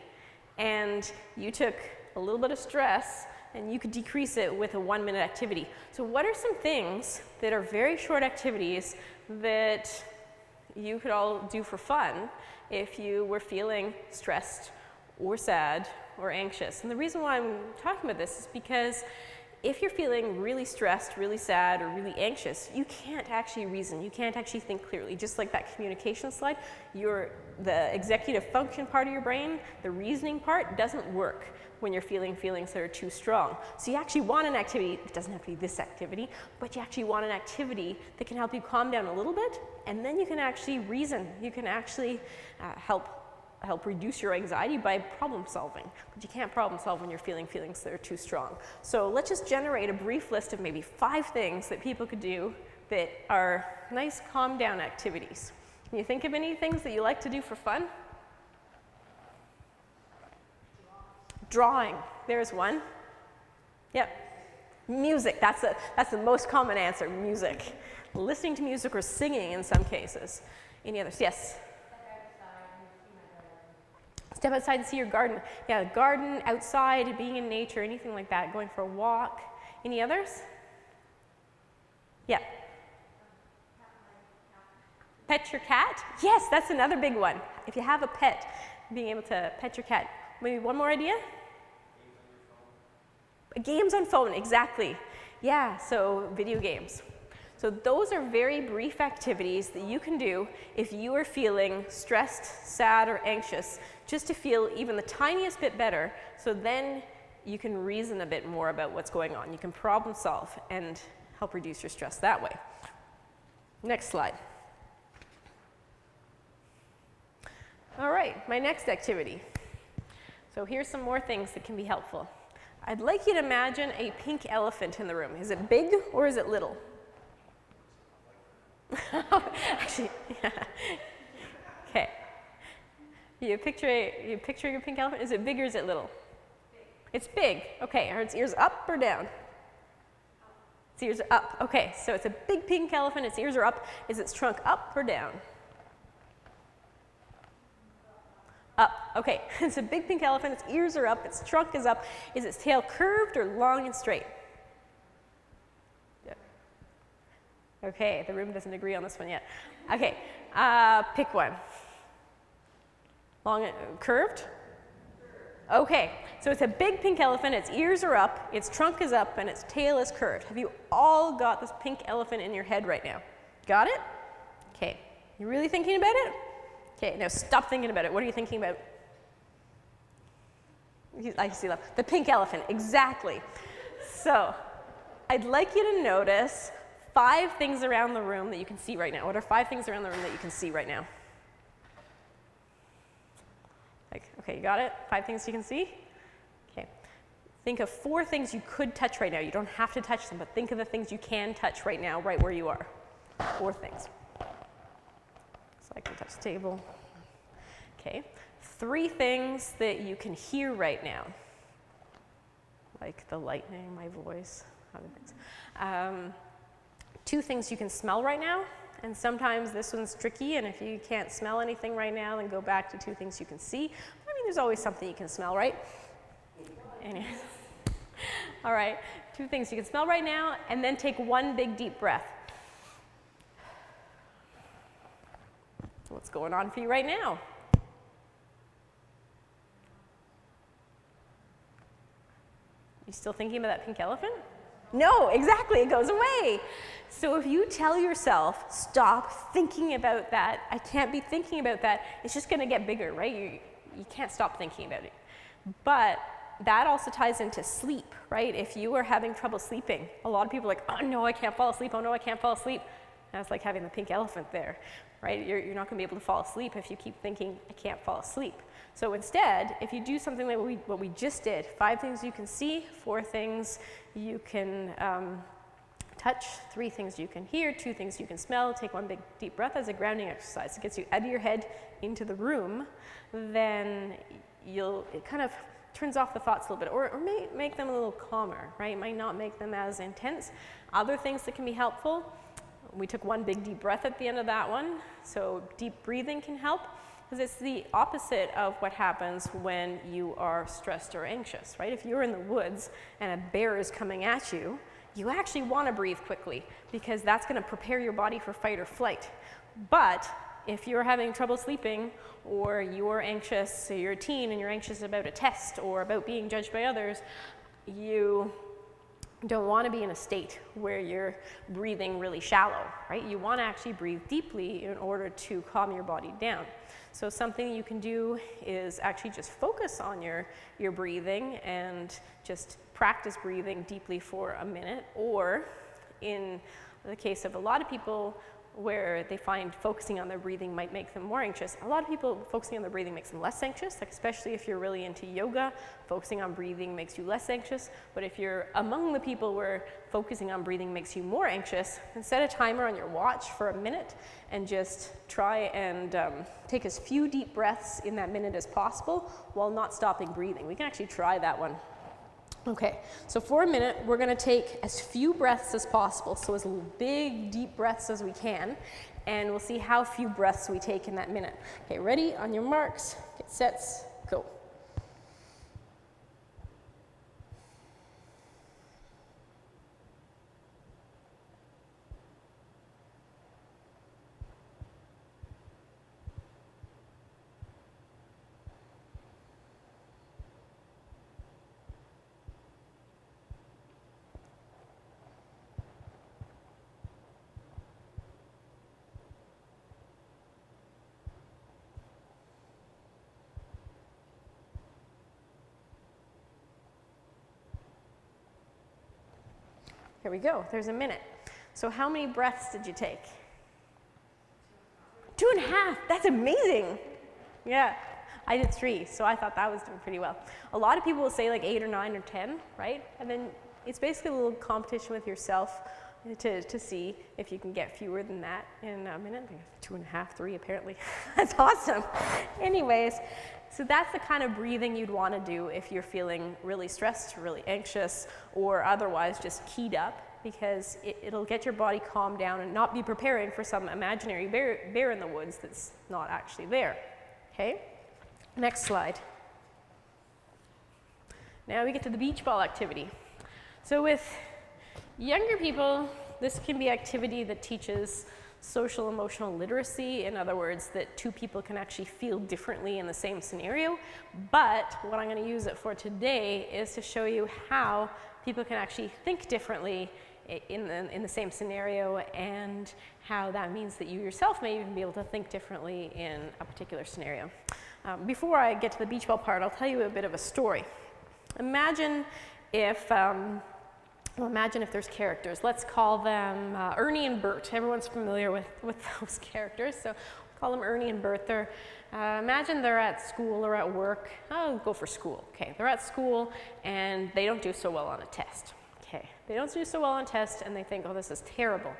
and you took a little bit of stress, and you could decrease it with a 1 minute activity. So what are some things that are very short activities that you could all do for fun if you were feeling stressed or sad or anxious. And the reason why I'm talking about this is because if you're feeling really stressed, really sad, or really anxious, you can't actually reason. You can't actually think clearly. Just like that communication slide, the executive function part of your brain, the reasoning part, doesn't work when you're feeling feelings that are too strong. So you actually want an activity, it doesn't have to be this activity, but you actually want an activity that can help you calm down a little bit, and then you can actually reason. You can actually help reduce your anxiety by problem solving. But you can't problem solve when you're feeling feelings that are too strong. So let's just generate a brief list of maybe 5 things that people could do that are nice calm down activities. Can you think of any things that you like to do for fun? Drawing, there's one. Yep. Music, that's the most common answer, music. Listening to music or singing in some cases. Any others? Yes? Step outside and see your garden. Yeah, garden, outside, being in nature, anything like that, going for a walk. Any others? Yeah. Pet your cat? Yes, that's another big one. If you have a pet, being able to pet your cat. Maybe one more idea? Games on phone, exactly. Yeah, so video games. So those are very brief activities that you can do if you are feeling stressed, sad, or anxious, just to feel even the tiniest bit better, so then you can reason a bit more about what's going on. You can problem solve and help reduce your stress that way. Next slide. All right, my next activity. So here's some more things that can be helpful. I'd like you to imagine a pink elephant in the room. Is it big or is it little? Actually, yeah. Okay. You picturing a pink elephant? Is it big or is it little? Big. It's big. Okay. Are its ears up or down? Its ears are up. Okay. So it's a big pink elephant. Its ears are up. Is its trunk up or down? Up. Okay. It's a big pink elephant. Its ears are up. Its trunk is up. Is its tail curved or long and straight? Okay, the room doesn't agree on this one yet. Okay, pick one. Long, curved? Okay, so it's a big pink elephant, its ears are up, its trunk is up, and its tail is curved. Have you all got this pink elephant in your head right now? Got it? Okay, you really thinking about it? Okay, now stop thinking about it. What are you thinking about? I see that. The pink elephant, exactly. So, I'd like you to notice 5 things around the room that you can see right now. What are 5 things around the room that you can see right now? Okay, you got it? 5 things you can see? Okay. Think of 4 things you could touch right now. You don't have to touch them, but think of the things you can touch right now, right where you are. 4 things. So I can touch the table. Okay. 3 things that you can hear right now. Like the lightning, my voice, other things. 2 things you can smell right now, and sometimes this one's tricky, and if you can't smell anything right now, then go back to 2 things you can see. I mean, there's always something you can smell, right? Anyways. All right, 2 things you can smell right now, and then take 1 big deep breath. What's going on for you right now? You still thinking about that pink elephant? No, exactly, it goes away. So if you tell yourself, stop thinking about that, I can't be thinking about that, it's just gonna get bigger, right? You can't stop thinking about it. But that also ties into sleep, right? If you are having trouble sleeping, a lot of people are like, oh no, I can't fall asleep, oh no, I can't fall asleep. That's like having the pink elephant there, right? You're not gonna be able to fall asleep if you keep thinking, I can't fall asleep. So instead, if you do something like what we just did, 5 things you can see, 4 things you can touch, 3 things you can hear, 2 things you can smell, take 1 big deep breath as a grounding exercise. It gets you out of your head into the room, then it kind of turns off the thoughts a little bit, or may make them a little calmer, right? It might not make them as intense. Other things that can be helpful, we took 1 big deep breath at the end of that one, so deep breathing can help, because it's the opposite of what happens when you are stressed or anxious, right? If you're in the woods and a bear is coming at you, you actually want to breathe quickly, because that's going to prepare your body for fight or flight. But if you're having trouble sleeping, or you're anxious, so you're a teen and you're anxious about a test or about being judged by others, you don't want to be in a state where you're breathing really shallow, right? You want to actually breathe deeply in order to calm your body down. So something you can do is actually just focus on your breathing and just practice breathing deeply for a minute, or in the case of a lot of people where they find focusing on their breathing might make them more anxious. A lot of people, focusing on their breathing makes them less anxious, like especially if you're really into yoga, focusing on breathing makes you less anxious. But if you're among the people where focusing on breathing makes you more anxious, then set a timer on your watch for a minute and just try and take as few deep breaths in that minute as possible while not stopping breathing. We can actually try that one. Okay, so for a minute, we're going to take as few breaths as possible, so as big, deep breaths as we can, and we'll see how few breaths we take in that minute. Okay, ready? On your marks, get sets, go. Here we go, there's a minute. So how many breaths did you take? 2.5, that's amazing. Yeah, I did 3, so I thought that was doing pretty well. A lot of people will say like 8 or 9 or 10, right? And then it's basically a little competition with yourself to see if you can get fewer than that in a minute. 2.5, 3 apparently. That's awesome. Anyways, so that's the kind of breathing you'd want to do if you're feeling really stressed, really anxious, or otherwise just keyed up, because it'll get your body calmed down and not be preparing for some imaginary bear in the woods that's not actually there. Okay? Next slide. Now we get to the beach ball activity. So with younger people, this can be activity that teaches social emotional literacy. In other words, that two people can actually feel differently in the same scenario. But what I'm going to use it for today is to show you how people can actually think differently in the same scenario, and how that means that you yourself may even be able to think differently in a particular scenario. Before I get to the beach ball part, I'll tell you a bit of a story. Imagine if there's characters. Let's call them Ernie and Bert. Everyone's familiar with those characters, so we'll call them Ernie and Bert. Imagine they're at school or at work. I'll go for school. Okay, they're at school and they don't do so well on a test. Okay, they don't do so well on a test and they think, oh, this is terrible.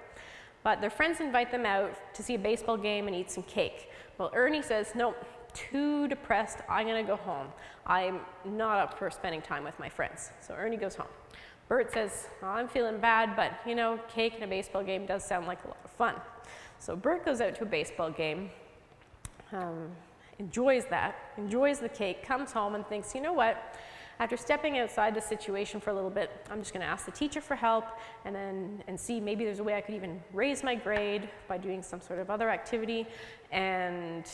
But their friends invite them out to see a baseball game and eat some cake. Well, Ernie says, nope, too depressed, I'm gonna go home. I'm not up for spending time with my friends. So Ernie goes home. Bert says, oh, I'm feeling bad, but you know, cake and a baseball game does sound like a lot of fun. So Bert goes out to a baseball game, enjoys that, enjoys the cake, comes home and thinks, you know what? After stepping outside the situation for a little bit, I'm just going to ask the teacher for help and see maybe there's a way I could even raise my grade by doing some sort of other activity, and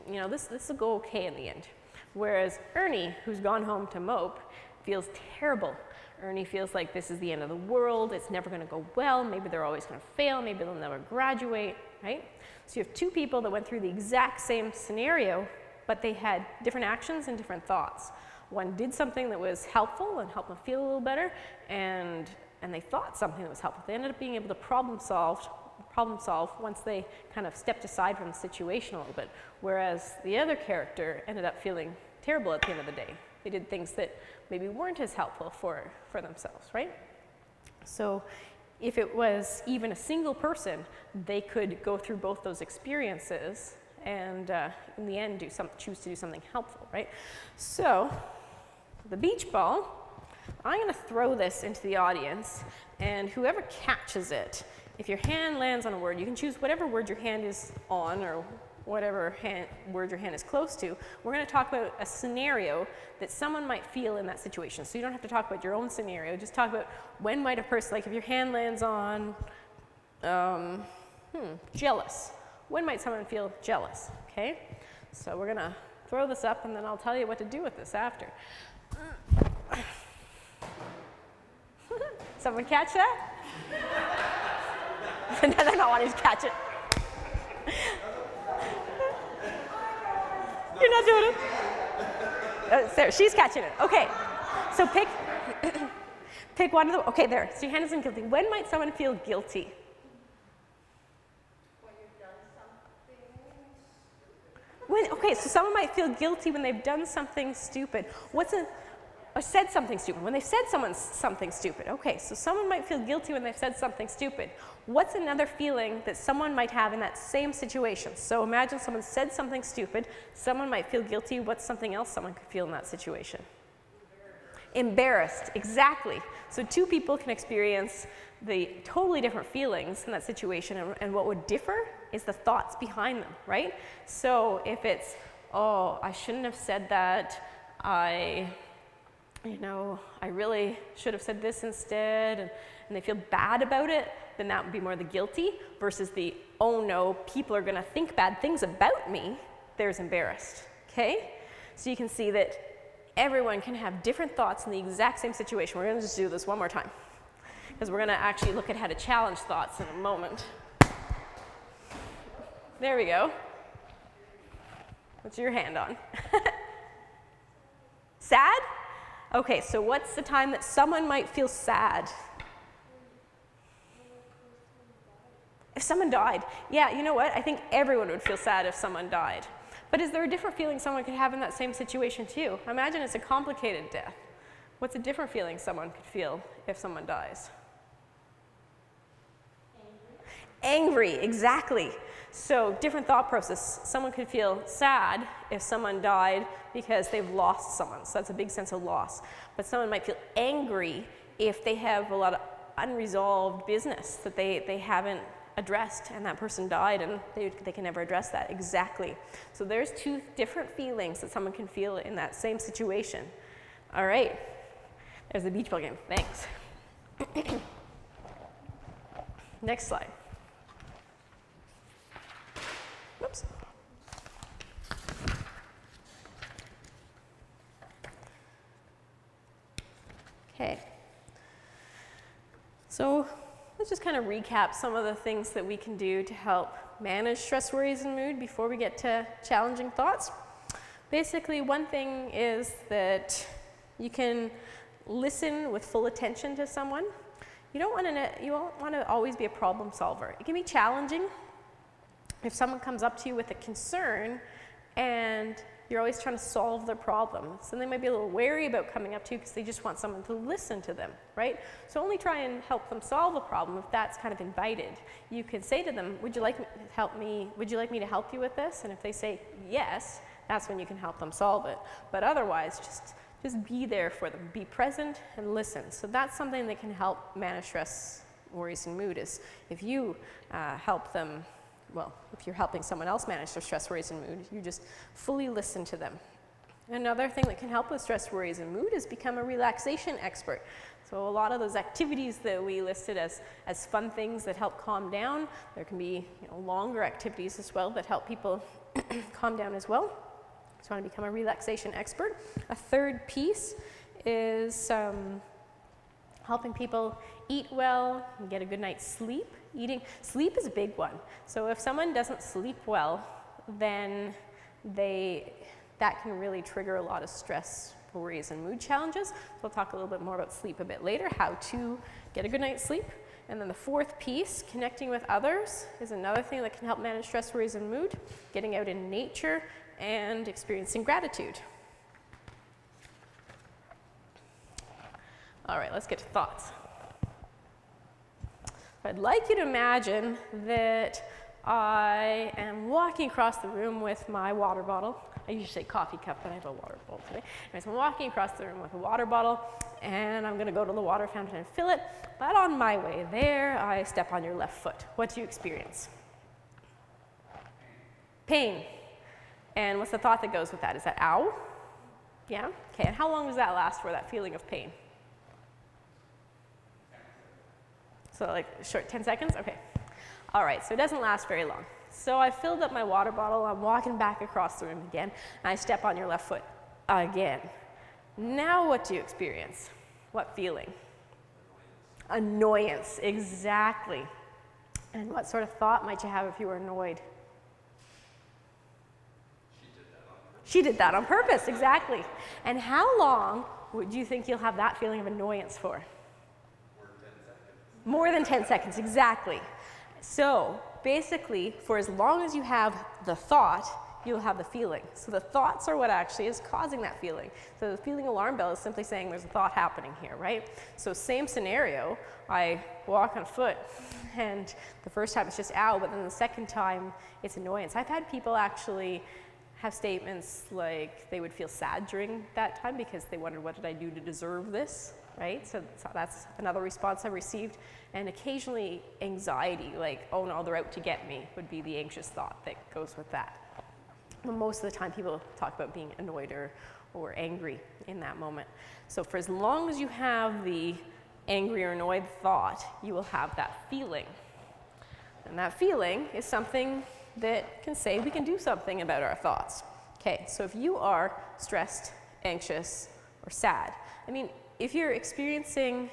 you know, this will go okay in the end. Whereas Ernie, who's gone home to mope, feels terrible. Ernie feels like this is the end of the world, it's never going to go well, maybe they're always going to fail, maybe they'll never graduate, right? So you have two people that went through the exact same scenario, but they had different actions and different thoughts. One did something that was helpful and helped them feel a little better, and they thought something that was helpful. They ended up being able to problem solve once they kind of stepped aside from the situation a little bit, whereas the other character ended up feeling terrible at the end of the day. They did things that maybe weren't as helpful for themselves, right? So if it was even a single person, they could go through both those experiences and in the end choose to do something helpful, right? So the beach ball, I'm going to throw this into the audience, and whoever catches it, if your hand lands on a word, you can choose whatever word your hand is on or whatever word your hand is close to. We're going to talk about a scenario that someone might feel in that situation. So you don't have to talk about your own scenario, just talk about when might a person, like if your hand lands on jealous, when might someone feel jealous? Okay, so we're gonna throw this up and then I'll tell you what to do with this after. Someone catch that? No, they're not wanting to catch it. You're not doing it? There, she's catching it. Okay, so pick one of the, okay, there, so your hand isn't guilty. When might someone feel guilty? When you've done something stupid. Okay, so someone might feel guilty when they've done something stupid. Or said something stupid, when they've said something stupid. Okay, so someone might feel guilty when they've said something stupid. What's another feeling that someone might have in that same situation? So imagine someone said something stupid, someone might feel guilty. What's something else someone could feel in that situation? Embarrassed, exactly. So two people can experience the totally different feelings in that situation, and what would differ is the thoughts behind them, right? So if it's, oh, I shouldn't have said that, I really should have said this instead, and they feel bad about it, then that would be more the guilty, versus the, oh no, people are gonna think bad things about me, there's embarrassed, okay? So you can see that everyone can have different thoughts in the exact same situation. We're gonna just do this one more time, because we're gonna actually look at how to challenge thoughts in a moment. There we go. What's your hand on? Sad? Okay, so what's the time that someone might feel sad? If someone died. Yeah, you know what? I think everyone would feel sad if someone died. But is there a different feeling someone could have in that same situation too? Imagine it's a complicated death. What's a different feeling someone could feel if someone dies? Angry, exactly. So different thought process. Someone could feel sad if someone died because they've lost someone. So that's a big sense of loss. But someone might feel angry if they have a lot of unresolved business that they haven't addressed, and that person died and they can never address that. Exactly. So there's two different feelings that someone can feel in that same situation. All right. There's the beach ball game. Thanks. Next slide. Whoops. Okay. So let's just kind of recap some of the things that we can do to help manage stress, worries, and mood before we get to challenging thoughts. Basically, one thing is that you can listen with full attention to someone. You don't want to always be a problem solver. It can be challenging if someone comes up to you with a concern and you're always trying to solve their problem. So they might be a little wary about coming up to you because they just want someone to listen to them, right? So only try and help them solve a problem if that's kind of invited. You could say to them, would you like me to help you with this? And if they say yes, that's when you can help them solve it. But otherwise, just be there for them. Be present and listen. So that's something that can help manage stress, worries, and mood, is if you help them. Well, if you're helping someone else manage their stress, worries, and mood, you just fully listen to them. Another thing that can help with stress, worries, and mood is become a relaxation expert. So a lot of those activities that we listed as fun things that help calm down, there can be longer activities as well that help people calm down as well. So you want to become a relaxation expert. A third piece is helping people eat well and get a good night's sleep. Sleep is a big one. So if someone doesn't sleep well, then that can really trigger a lot of stress, worries, and mood challenges. We'll talk a little bit more about sleep a bit later, how to get a good night's sleep. And then the fourth piece, connecting with others, is another thing that can help manage stress, worries, and mood. Getting out in nature and experiencing gratitude. All right, let's get to thoughts. I'd like you to imagine that I am walking across the room with my water bottle. I usually say coffee cup, but I have a water bottle today. Anyways, I'm walking across the room with a water bottle, and I'm going to go to the water fountain and fill it. But on my way there, I step on your left foot. What do you experience? Pain. And what's the thought that goes with that? Is that ow? Yeah? Okay, and how long does that last for, that feeling of pain? So like short, 10 seconds? Okay. All right, so it doesn't last very long. So I filled up my water bottle, I'm walking back across the room again, and I step on your left foot again. Now what do you experience? What feeling? Annoyance, exactly. And what sort of thought might you have if you were annoyed? She did that on purpose, exactly. And how long would you think you'll have that feeling of annoyance for? More than 10 seconds, exactly. So basically, for as long as you have the thought, you'll have the feeling. So the thoughts are what actually is causing that feeling. So the feeling alarm bell is simply saying there's a thought happening here, right? So same scenario, I walk on foot, and the first time it's just ow, but then the second time it's annoyance. I've had people actually have statements like they would feel sad during that time because they wondered, what did I do to deserve this, right? So that's another response I've received. And occasionally anxiety, like, oh no, they're out to get me, would be the anxious thought that goes with that. But most of the time people talk about being annoyed or angry in that moment. So for as long as you have the angry or annoyed thought, you will have that feeling. And that feeling is something that can say we can do something about our thoughts. Okay, so if you are stressed, anxious, or sad, I mean, if you're experiencing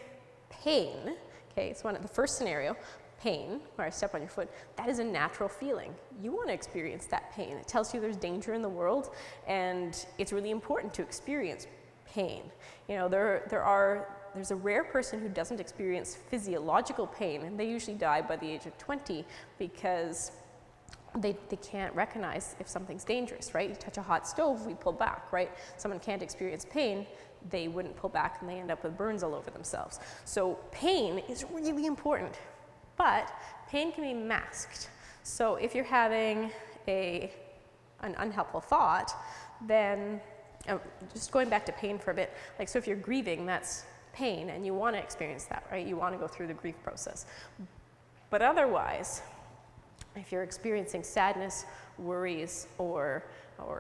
pain, okay, so the first scenario, pain, where I step on your foot, that is a natural feeling. You want to experience that pain. It tells you there's danger in the world, and it's really important to experience pain. You know, there's a rare person who doesn't experience physiological pain, and they usually die by the age of 20 because they can't recognize if something's dangerous, right? You touch a hot stove, we pull back, right? Someone can't experience pain, they wouldn't pull back, and they end up with burns all over themselves. So pain is really important, but pain can be masked. So if you're having an unhelpful thought, then just going back to pain for a bit, like, so if you're grieving, that's pain, and you want to experience that, right? You want to go through the grief process. But otherwise, if you're experiencing sadness, worries, or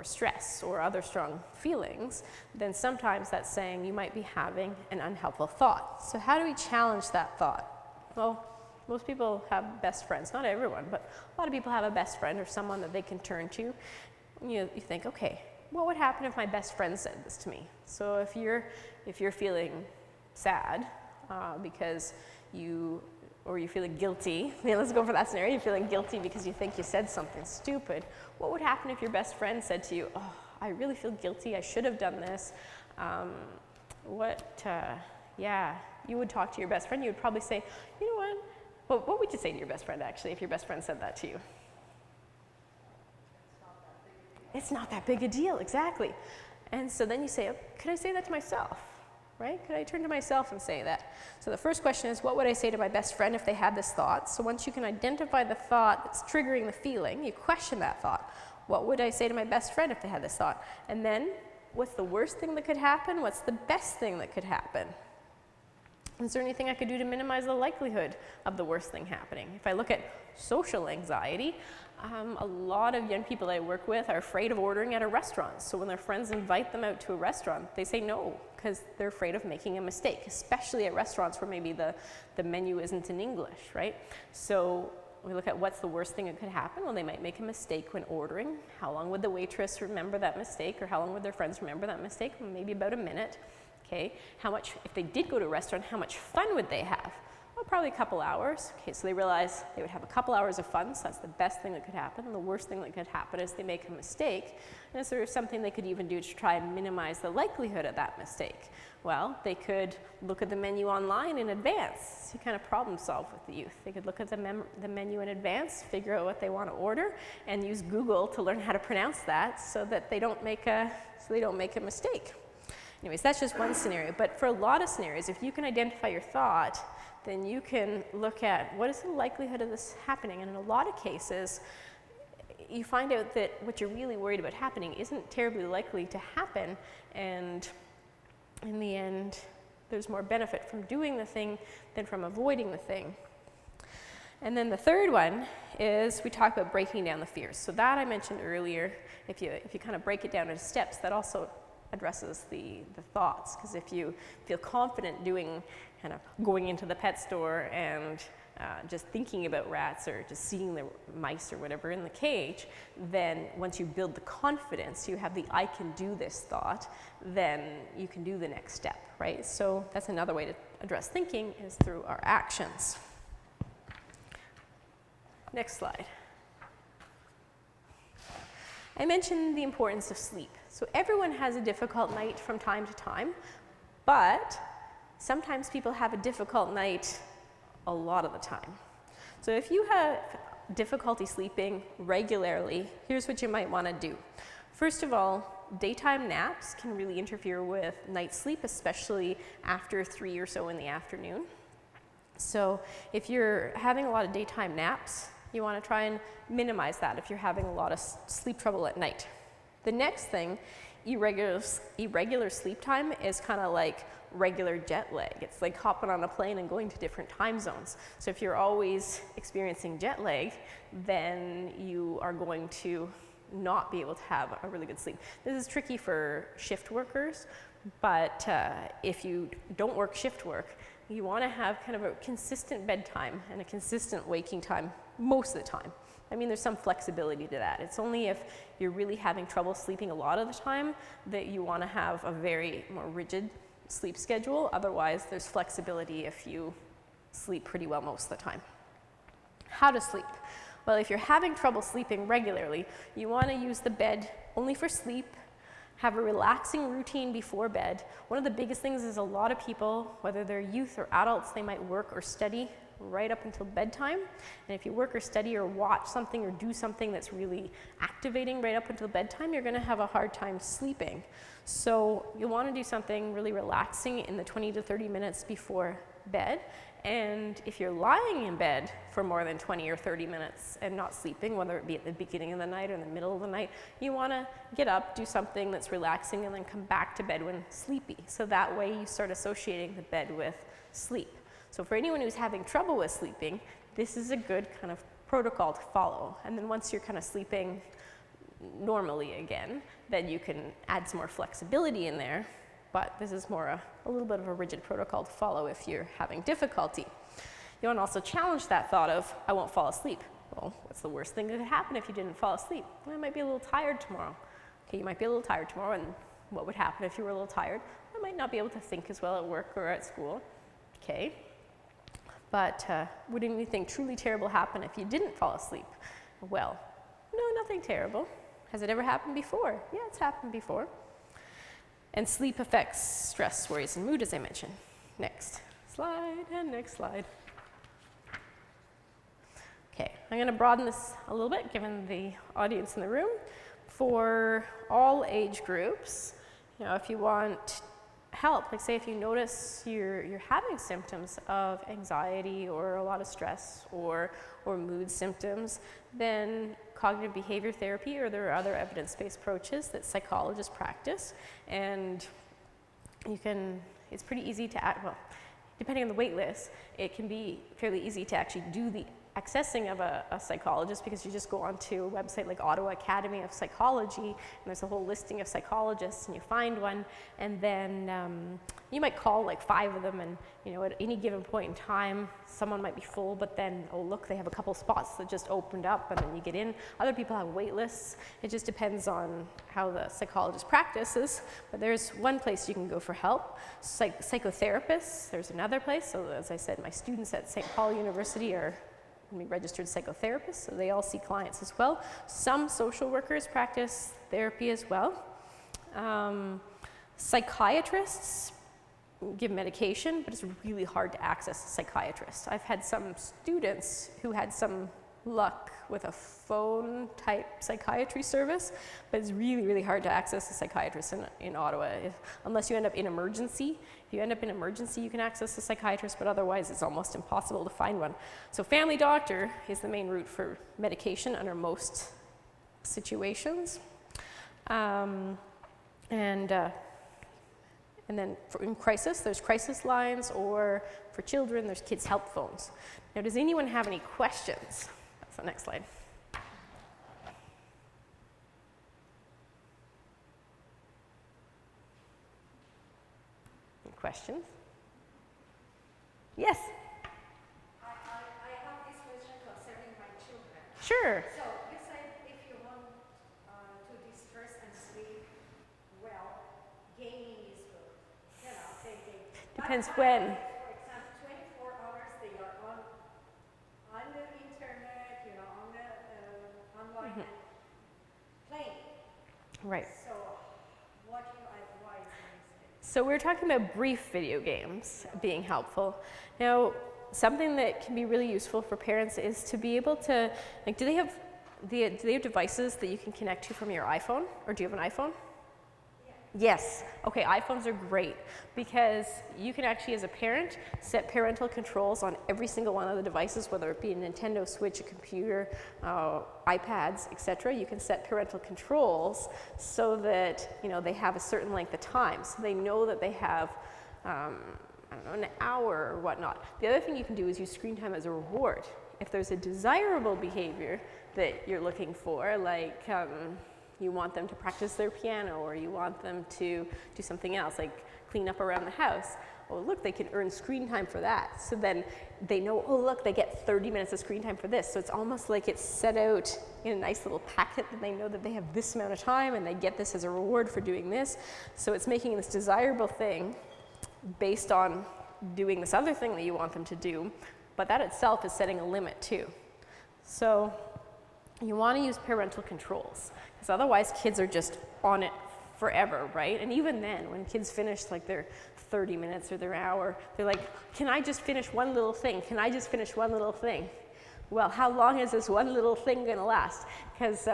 stress, or other strong feelings, then sometimes that's saying you might be having an unhelpful thought. So how do we challenge that thought? Well, most people have best friends, not everyone, but a lot of people have a best friend or someone that they can turn to. You think, okay, what would happen if my best friend said this to me? So if you're feeling sad because you're feeling guilty, let's go for that scenario, you're feeling guilty because you think you said something stupid, what would happen if your best friend said to you, oh, I really feel guilty, I should have done this, yeah, you would talk to your best friend, you would probably say, you know what, well, what would you say to your best friend actually if your best friend said that to you? It's not that big a deal, exactly. And so then you say, oh, could I say that to myself? Right? Could I turn to myself and say that? So the first question is, what would I say to my best friend if they had this thought? So once you can identify the thought that's triggering the feeling, you question that thought. What would I say to my best friend if they had this thought? And then, what's the worst thing that could happen? What's the best thing that could happen? Is there anything I could do to minimize the likelihood of the worst thing happening? If I look at social anxiety, a lot of young people I work with are afraid of ordering at a restaurant. So when their friends invite them out to a restaurant, they say no because they're afraid of making a mistake, especially at restaurants where maybe the menu isn't in English, right? So we look at what's the worst thing that could happen. Well, they might make a mistake when ordering. How long would the waitress remember that mistake, or how long would their friends remember that mistake? Well, maybe about a minute. Okay, how much, if they did go to a restaurant, how much fun would they have? Well, probably a couple hours. Okay, so they realize they would have a couple hours of fun, so that's the best thing that could happen. And the worst thing that could happen is they make a mistake. And is there something they could even do to try and minimize the likelihood of that mistake? Well, they could look at the menu online in advance to kind of problem solve with the youth. They could look at the menu in advance, figure out what they want to order, and use Google to learn how to pronounce that so that they don't make a mistake. Anyways, that's just one scenario, but for a lot of scenarios, if you can identify your thought, then you can look at what is the likelihood of this happening, and in a lot of cases, you find out that what you're really worried about happening isn't terribly likely to happen, and in the end, there's more benefit from doing the thing than from avoiding the thing. And then the third one is we talk about breaking down the fears. So that I mentioned earlier, if you kind of break it down into steps, that also addresses the thoughts, because if you feel confident going into the pet store and just thinking about rats or just seeing the mice or whatever in the cage, then once you build the confidence, you have the I can do this thought, then you can do the next step, right? So that's another way to address thinking, is through our actions. Next slide. I mentioned the importance of sleep. So everyone has a difficult night from time to time, but sometimes people have a difficult night a lot of the time. So if you have difficulty sleeping regularly, here's what you might want to do. First of all, daytime naps can really interfere with night sleep, especially after 3 or so in the afternoon. So if you're having a lot of daytime naps, you want to try and minimize that if you're having a lot of sleep trouble at night. The next thing, irregular sleep time is kind of like regular jet lag. It's like hopping on a plane and going to different time zones. So if you're always experiencing jet lag, then you are going to not be able to have a really good sleep. This is tricky for shift workers, but if you don't work shift work, you want to have kind of a consistent bedtime and a consistent waking time most of the time. I mean, there's some flexibility to that. It's only if you're really having trouble sleeping a lot of the time that you want to have a very more rigid sleep schedule. Otherwise, there's flexibility if you sleep pretty well most of the time. How to sleep? Well, if you're having trouble sleeping regularly, you want to use the bed only for sleep. Have a relaxing routine before bed. One of the biggest things is a lot of people, whether they're youth or adults, they might work or study right up until bedtime. And if you work or study or watch something or do something that's really activating right up until bedtime, you're going to have a hard time sleeping. So you'll want to do something really relaxing in the 20 to 30 minutes before bed. And if you're lying in bed for more than 20 or 30 minutes and not sleeping, whether it be at the beginning of the night or in the middle of the night, you want to get up, do something that's relaxing, and then come back to bed when sleepy. So that way you start associating the bed with sleep. So for anyone who's having trouble with sleeping, this is a good kind of protocol to follow. And then once you're kind of sleeping normally again, then you can add some more flexibility in there. But this is more a little bit of a rigid protocol to follow if you're having difficulty. You want to also challenge that thought of, I won't fall asleep. Well, what's the worst thing that could happen if you didn't fall asleep? Well, I might be a little tired tomorrow. Okay, you might be a little tired tomorrow, and what would happen if you were a little tired? I might not be able to think as well at work or at school. Okay, but would anything truly terrible happen if you didn't fall asleep? Well, no, nothing terrible. Has it ever happened before? Yeah, it's happened before. And sleep affects stress, worries, and mood, as I mentioned. Next slide, and next slide. Okay, I'm going to broaden this a little bit, given the audience in the room. For all age groups, you know, if you want help, like say if you notice you're having symptoms of anxiety or a lot of stress or mood symptoms, then cognitive behavior therapy, or there are other evidence-based approaches that psychologists practice, and it's pretty easy to well, depending on the wait list, it can be fairly easy to actually do the accessing of a psychologist, because you just go onto a website like Ottawa Academy of Psychology, and there's a whole listing of psychologists, and you find one, and then you might call like 5 of them, and you know, at any given point in time, someone might be full, but then, oh look, they have a couple spots that just opened up, and then you get in. Other people have wait lists. It just depends on how the psychologist practices, but there's one place you can go for help. Psychotherapists, there's another place. So as I said, my students at St. Paul University are registered psychotherapists, so they all see clients as well. Some social workers practice therapy as well. Psychiatrists give medication, but it's really hard to access a psychiatrist. I've had some students who had some luck with a phone-type psychiatry service, but it's really, really hard to access a psychiatrist in Ottawa, unless you end up in emergency. If you end up in emergency, you can access a psychiatrist, but otherwise it's almost impossible to find one. So family doctor is the main route for medication under most situations. And then in crisis, there's crisis lines, or for children, there's kids' help phones. Now, does anyone have any questions? That's the next slide. Any questions? Yes? I Sure. So you said if you want to distress and sleep well, gaming is good. You know, thinking. Depends when. For example, 24 hours they are on the internet, you know, on the online and playing. Right. So what do you advise in this case? So we're talking about brief video games being helpful. Now, something that can be really useful for parents is to be able to, like, do they have devices that you can connect to from your iPhone? Or do you have an iPhone? Yes. Okay, iPhones are great because you can actually, as a parent, set parental controls on every single one of the devices, whether it be a Nintendo Switch, a computer, iPads, etc. You can set parental controls so that, you know, they have a certain length of time. So they know that they have, I don't know, an hour or whatnot. The other thing you can do is use screen time as a reward. If there's a desirable behavior that you're looking for, like you want them to practice their piano, or you want them to do something else, like clean up around the house. Oh, look, they can earn screen time for that. So then they know, oh, look, they get 30 minutes of screen time for this. So it's almost like it's set out in a nice little packet that they know that they have this amount of time and they get this as a reward for doing this. So it's making this desirable thing based on doing this other thing that you want them to do. But that itself is setting a limit too. So you want to use parental controls, because otherwise kids are just on it forever, right? And even then, when kids finish like their 30 minutes or their hour, they're like, can I just finish one little thing? Can I just finish one little thing? Well, how long is this one little thing going to last? Because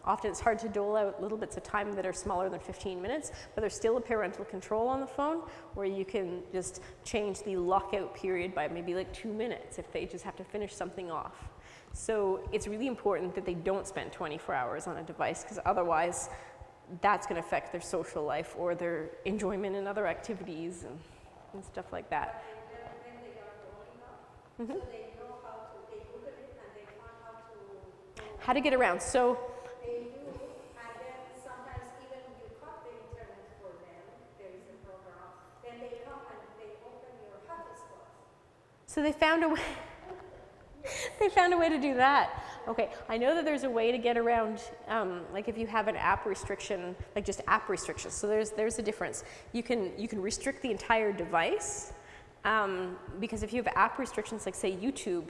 often it's hard to dole out little bits of time that are smaller than 15 minutes, but there's still a parental control on the phone where you can just change the lockout period by maybe like 2 minutes if they just have to finish something off. So it's really important that they don't spend 24 hours on a device, because otherwise that's going to affect their social life or their enjoyment in other activities and stuff like that. But when they are growing up, so they know how to, they Google it and they find How to get around. So they do, and then sometimes even you cut the internet for them, there is a program, then they come and they open your hotspot. So they found a way. They found a way to do that. Okay, I know that there's a way to get around, like if you have an app restriction, like just app restrictions. So there's a difference. You can restrict the entire device, because if you have app restrictions, like say YouTube,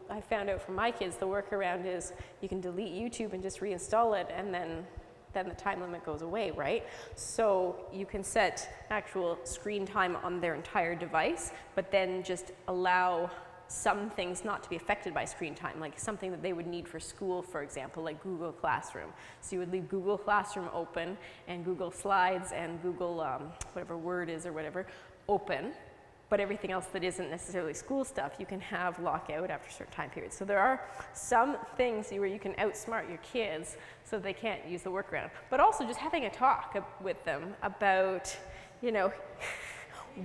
I found out from my kids, the workaround is you can delete YouTube and just reinstall it, and then the time limit goes away, right? So you can set actual screen time on their entire device, but then just allow some things not to be affected by screen time, like something that they would need for school, for example, like Google Classroom. So you would leave Google Classroom open and Google Slides and Google, whatever Word is or whatever, open, but everything else that isn't necessarily school stuff, you can have lockout after certain time periods. So there are some things where you can outsmart your kids so they can't use the workaround, but also just having a talk with them about, you know,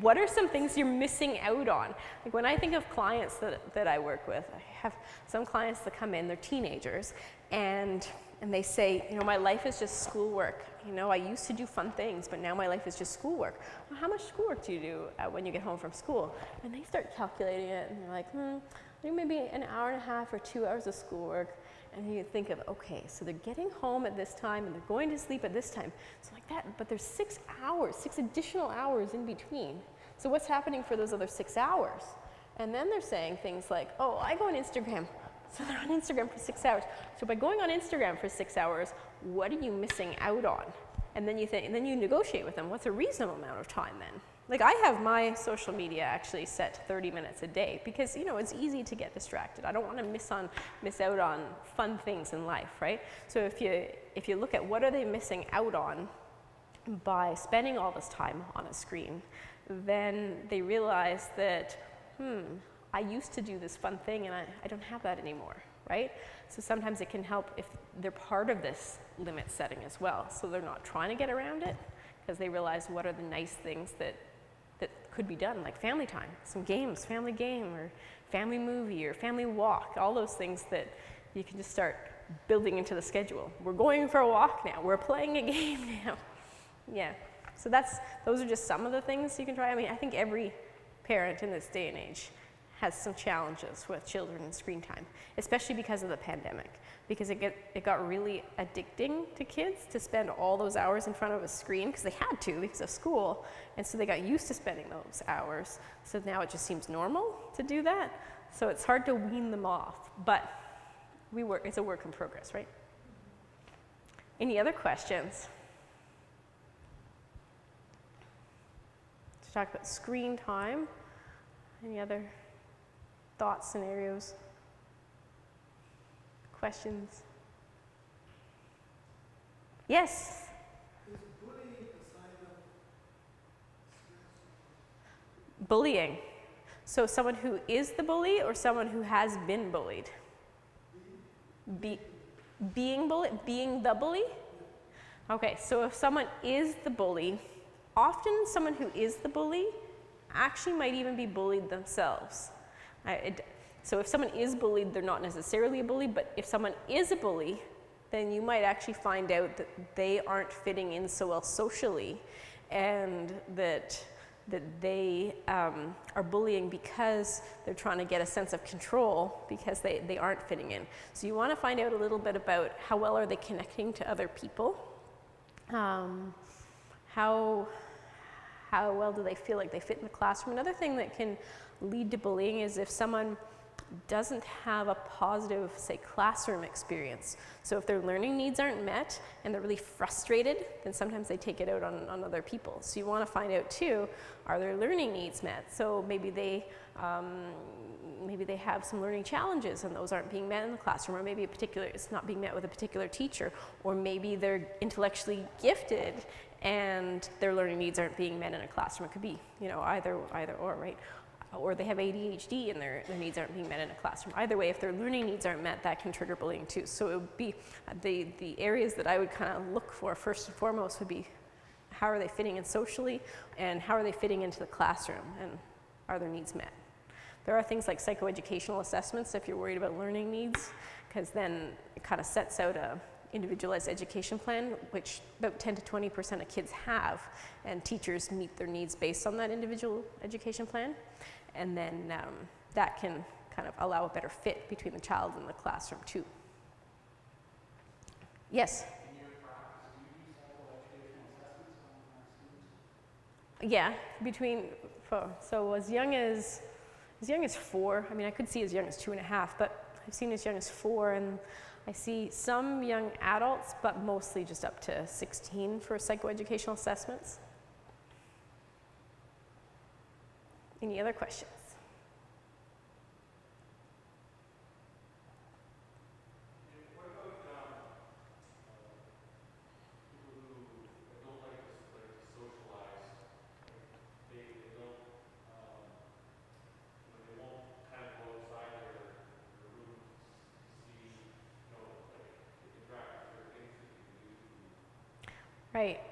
what are some things you're missing out on? Like when I think of clients that I work with, I have some clients that come in, they're teenagers, and they say, you know, my life is just schoolwork. You know, I used to do fun things, but now my life is just schoolwork. Well, how much schoolwork do you do when you get home from school? And they start calculating it, and they're like, I think maybe an hour and a half or 2 hours of schoolwork. And you think of, okay, so they're getting home at this time and they're going to sleep at this time. So like that, but there's 6 hours, 6 additional hours in between. So what's happening for those other 6 hours? And then they're saying things like, oh, I go on Instagram. So they're on Instagram for 6 hours. So by going on Instagram for 6 hours, what are you missing out on? And then you think, and then you negotiate with them, what's a reasonable amount of time then? Like I have my social media actually set to 30 minutes a day because, you know, it's easy to get distracted. I don't want to miss out on fun things in life, right? So if you look at what are they missing out on by spending all this time on a screen, then they realize that, I used to do this fun thing and I don't have that anymore, right? So sometimes it can help if they're part of this limit setting as well. So they're not trying to get around it because they realize what are the nice things that could be done, like family time, some games, family game or family movie or family walk, all those things that you can just start building into the schedule. We're going for a walk now, we're playing a game now. Yeah, so those are just some of the things you can try. I mean, I think every parent in this day and age has some challenges with children and screen time, especially because of the pandemic, because it got really addicting to kids to spend all those hours in front of a screen because they had to because of school, and so they got used to spending those hours. So now it just seems normal to do that. So it's hard to wean them off, but it's a work in progress, right? Any other questions? To talk about screen time. Any other thoughts, scenarios, questions? Yes? Is bullying a sign of stress? Bullying. So someone who is the bully or someone who has been bullied? Being the bully? Okay, so if someone is the bully, often someone who is the bully actually might even be bullied themselves. So if someone is bullied, they're not necessarily a bully, but if someone is a bully, then you might actually find out that they aren't fitting in so well socially, and that they are bullying because they're trying to get a sense of control because they aren't fitting in. So you want to find out a little bit about how well are they connecting to other people, how well do they feel like they fit in the classroom. Another thing that can lead to bullying is if someone doesn't have a positive, say, classroom experience. So if their learning needs aren't met and they're really frustrated, then sometimes they take it out on other people. So you want to find out too, are their learning needs met? So maybe they have some learning challenges and those aren't being met in the classroom, or maybe it's not being met with a particular teacher, or maybe they're intellectually gifted and their learning needs aren't being met in a classroom. It could be, either or, right? Or they have ADHD and their needs aren't being met in a classroom. Either way, if their learning needs aren't met, that can trigger bullying too. So it would be the areas that I would kind of look for first and foremost would be how are they fitting in socially, and how are they fitting into the classroom, and are their needs met? There are things like psychoeducational assessments if you're worried about learning needs, because then it kind of sets out a individualized education plan, which about 10 to 20% of kids have, and teachers meet their needs based on that individual education plan. And then that can kind of allow a better fit between the child and the classroom too. Yes? In your practice, do you use psychoeducational assessments on students? Yeah, so as young as 4, I mean I could see as young as 2.5, but I've seen as young as 4, and I see some young adults, but mostly just up to 16 for psychoeducational assessments. Any other questions? What about people who don't like to socialize? They don't, they won't kind of go outside their room to see, interact with things that you do. Right.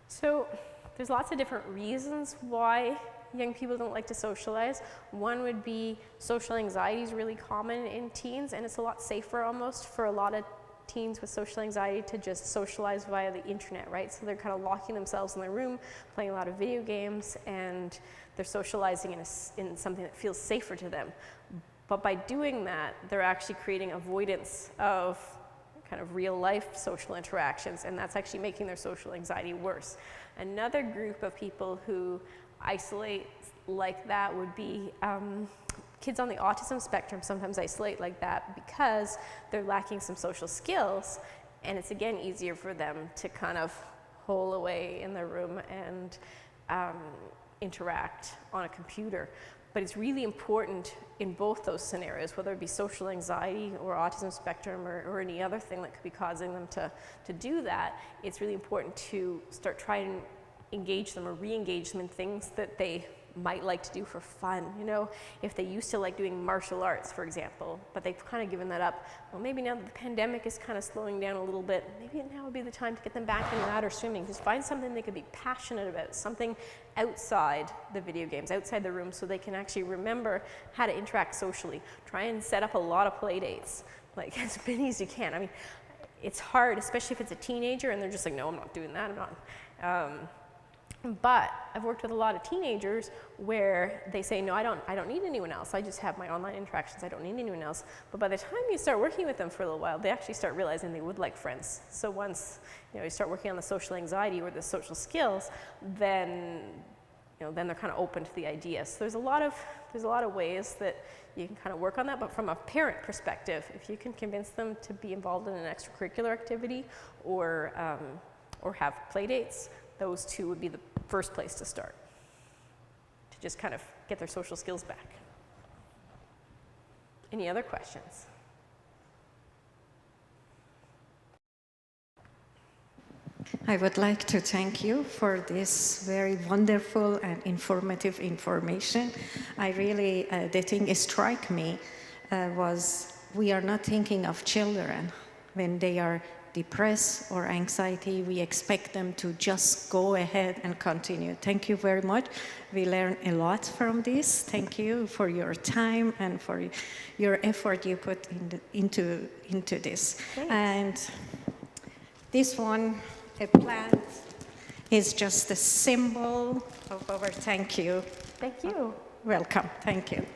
So there's lots of different reasons why young people don't like to socialize. One would be social anxiety is really common in teens, and it's a lot safer almost for a lot of teens with social anxiety to just socialize via the internet, right? So they're kind of locking themselves in their room, playing a lot of video games, and they're socializing in something that feels safer to them. But by doing that, they're actually creating avoidance of kind of real life social interactions, and that's actually making their social anxiety worse. Another group of people who isolate like that would be kids on the autism spectrum sometimes isolate like that because they're lacking some social skills, and it's again easier for them to kind of hole away in their room and interact on a computer. But it's really important in both those scenarios, whether it be social anxiety or autism spectrum or any other thing that could be causing them to do that. It's really important to start trying to engage them or re-engage them in things that they might like to do for fun. If they used to like doing martial arts, for example, but they've kind of given that up, well, maybe now that the pandemic is kind of slowing down a little bit, maybe now would be the time to get them back into that, or swimming. Just find something they could be passionate about, something outside the video games, outside the room, so they can actually remember how to interact socially. Try and set up a lot of play dates, like as many as you can. I mean, it's hard, especially if it's a teenager and they're just like, no, I'm not doing that, I'm not. But I've worked with a lot of teenagers where they say, no, I don't need anyone else. I just have my online interactions. I don't need anyone else. But by the time you start working with them for a little while, they actually start realizing they would like friends. So once you start working on the social anxiety or the social skills, then then they're kind of open to the idea. So there's a lot of ways that you can kind of work on that. But from a parent perspective, if you can convince them to be involved in an extracurricular activity or have play dates, those two would be the first place to start, to just kind of get their social skills back. Any other questions? I would like to thank you for this very wonderful and informative information. I really, the thing that struck me was we are not thinking of children when they are depressed or anxiety. We expect them to just go ahead and continue. Thank you very much. We learned a lot from this. Thank you for your time and for your effort you put into this. Thanks. And this one, a plant, is just a symbol of our thank you. Thank you. Welcome. Thank you.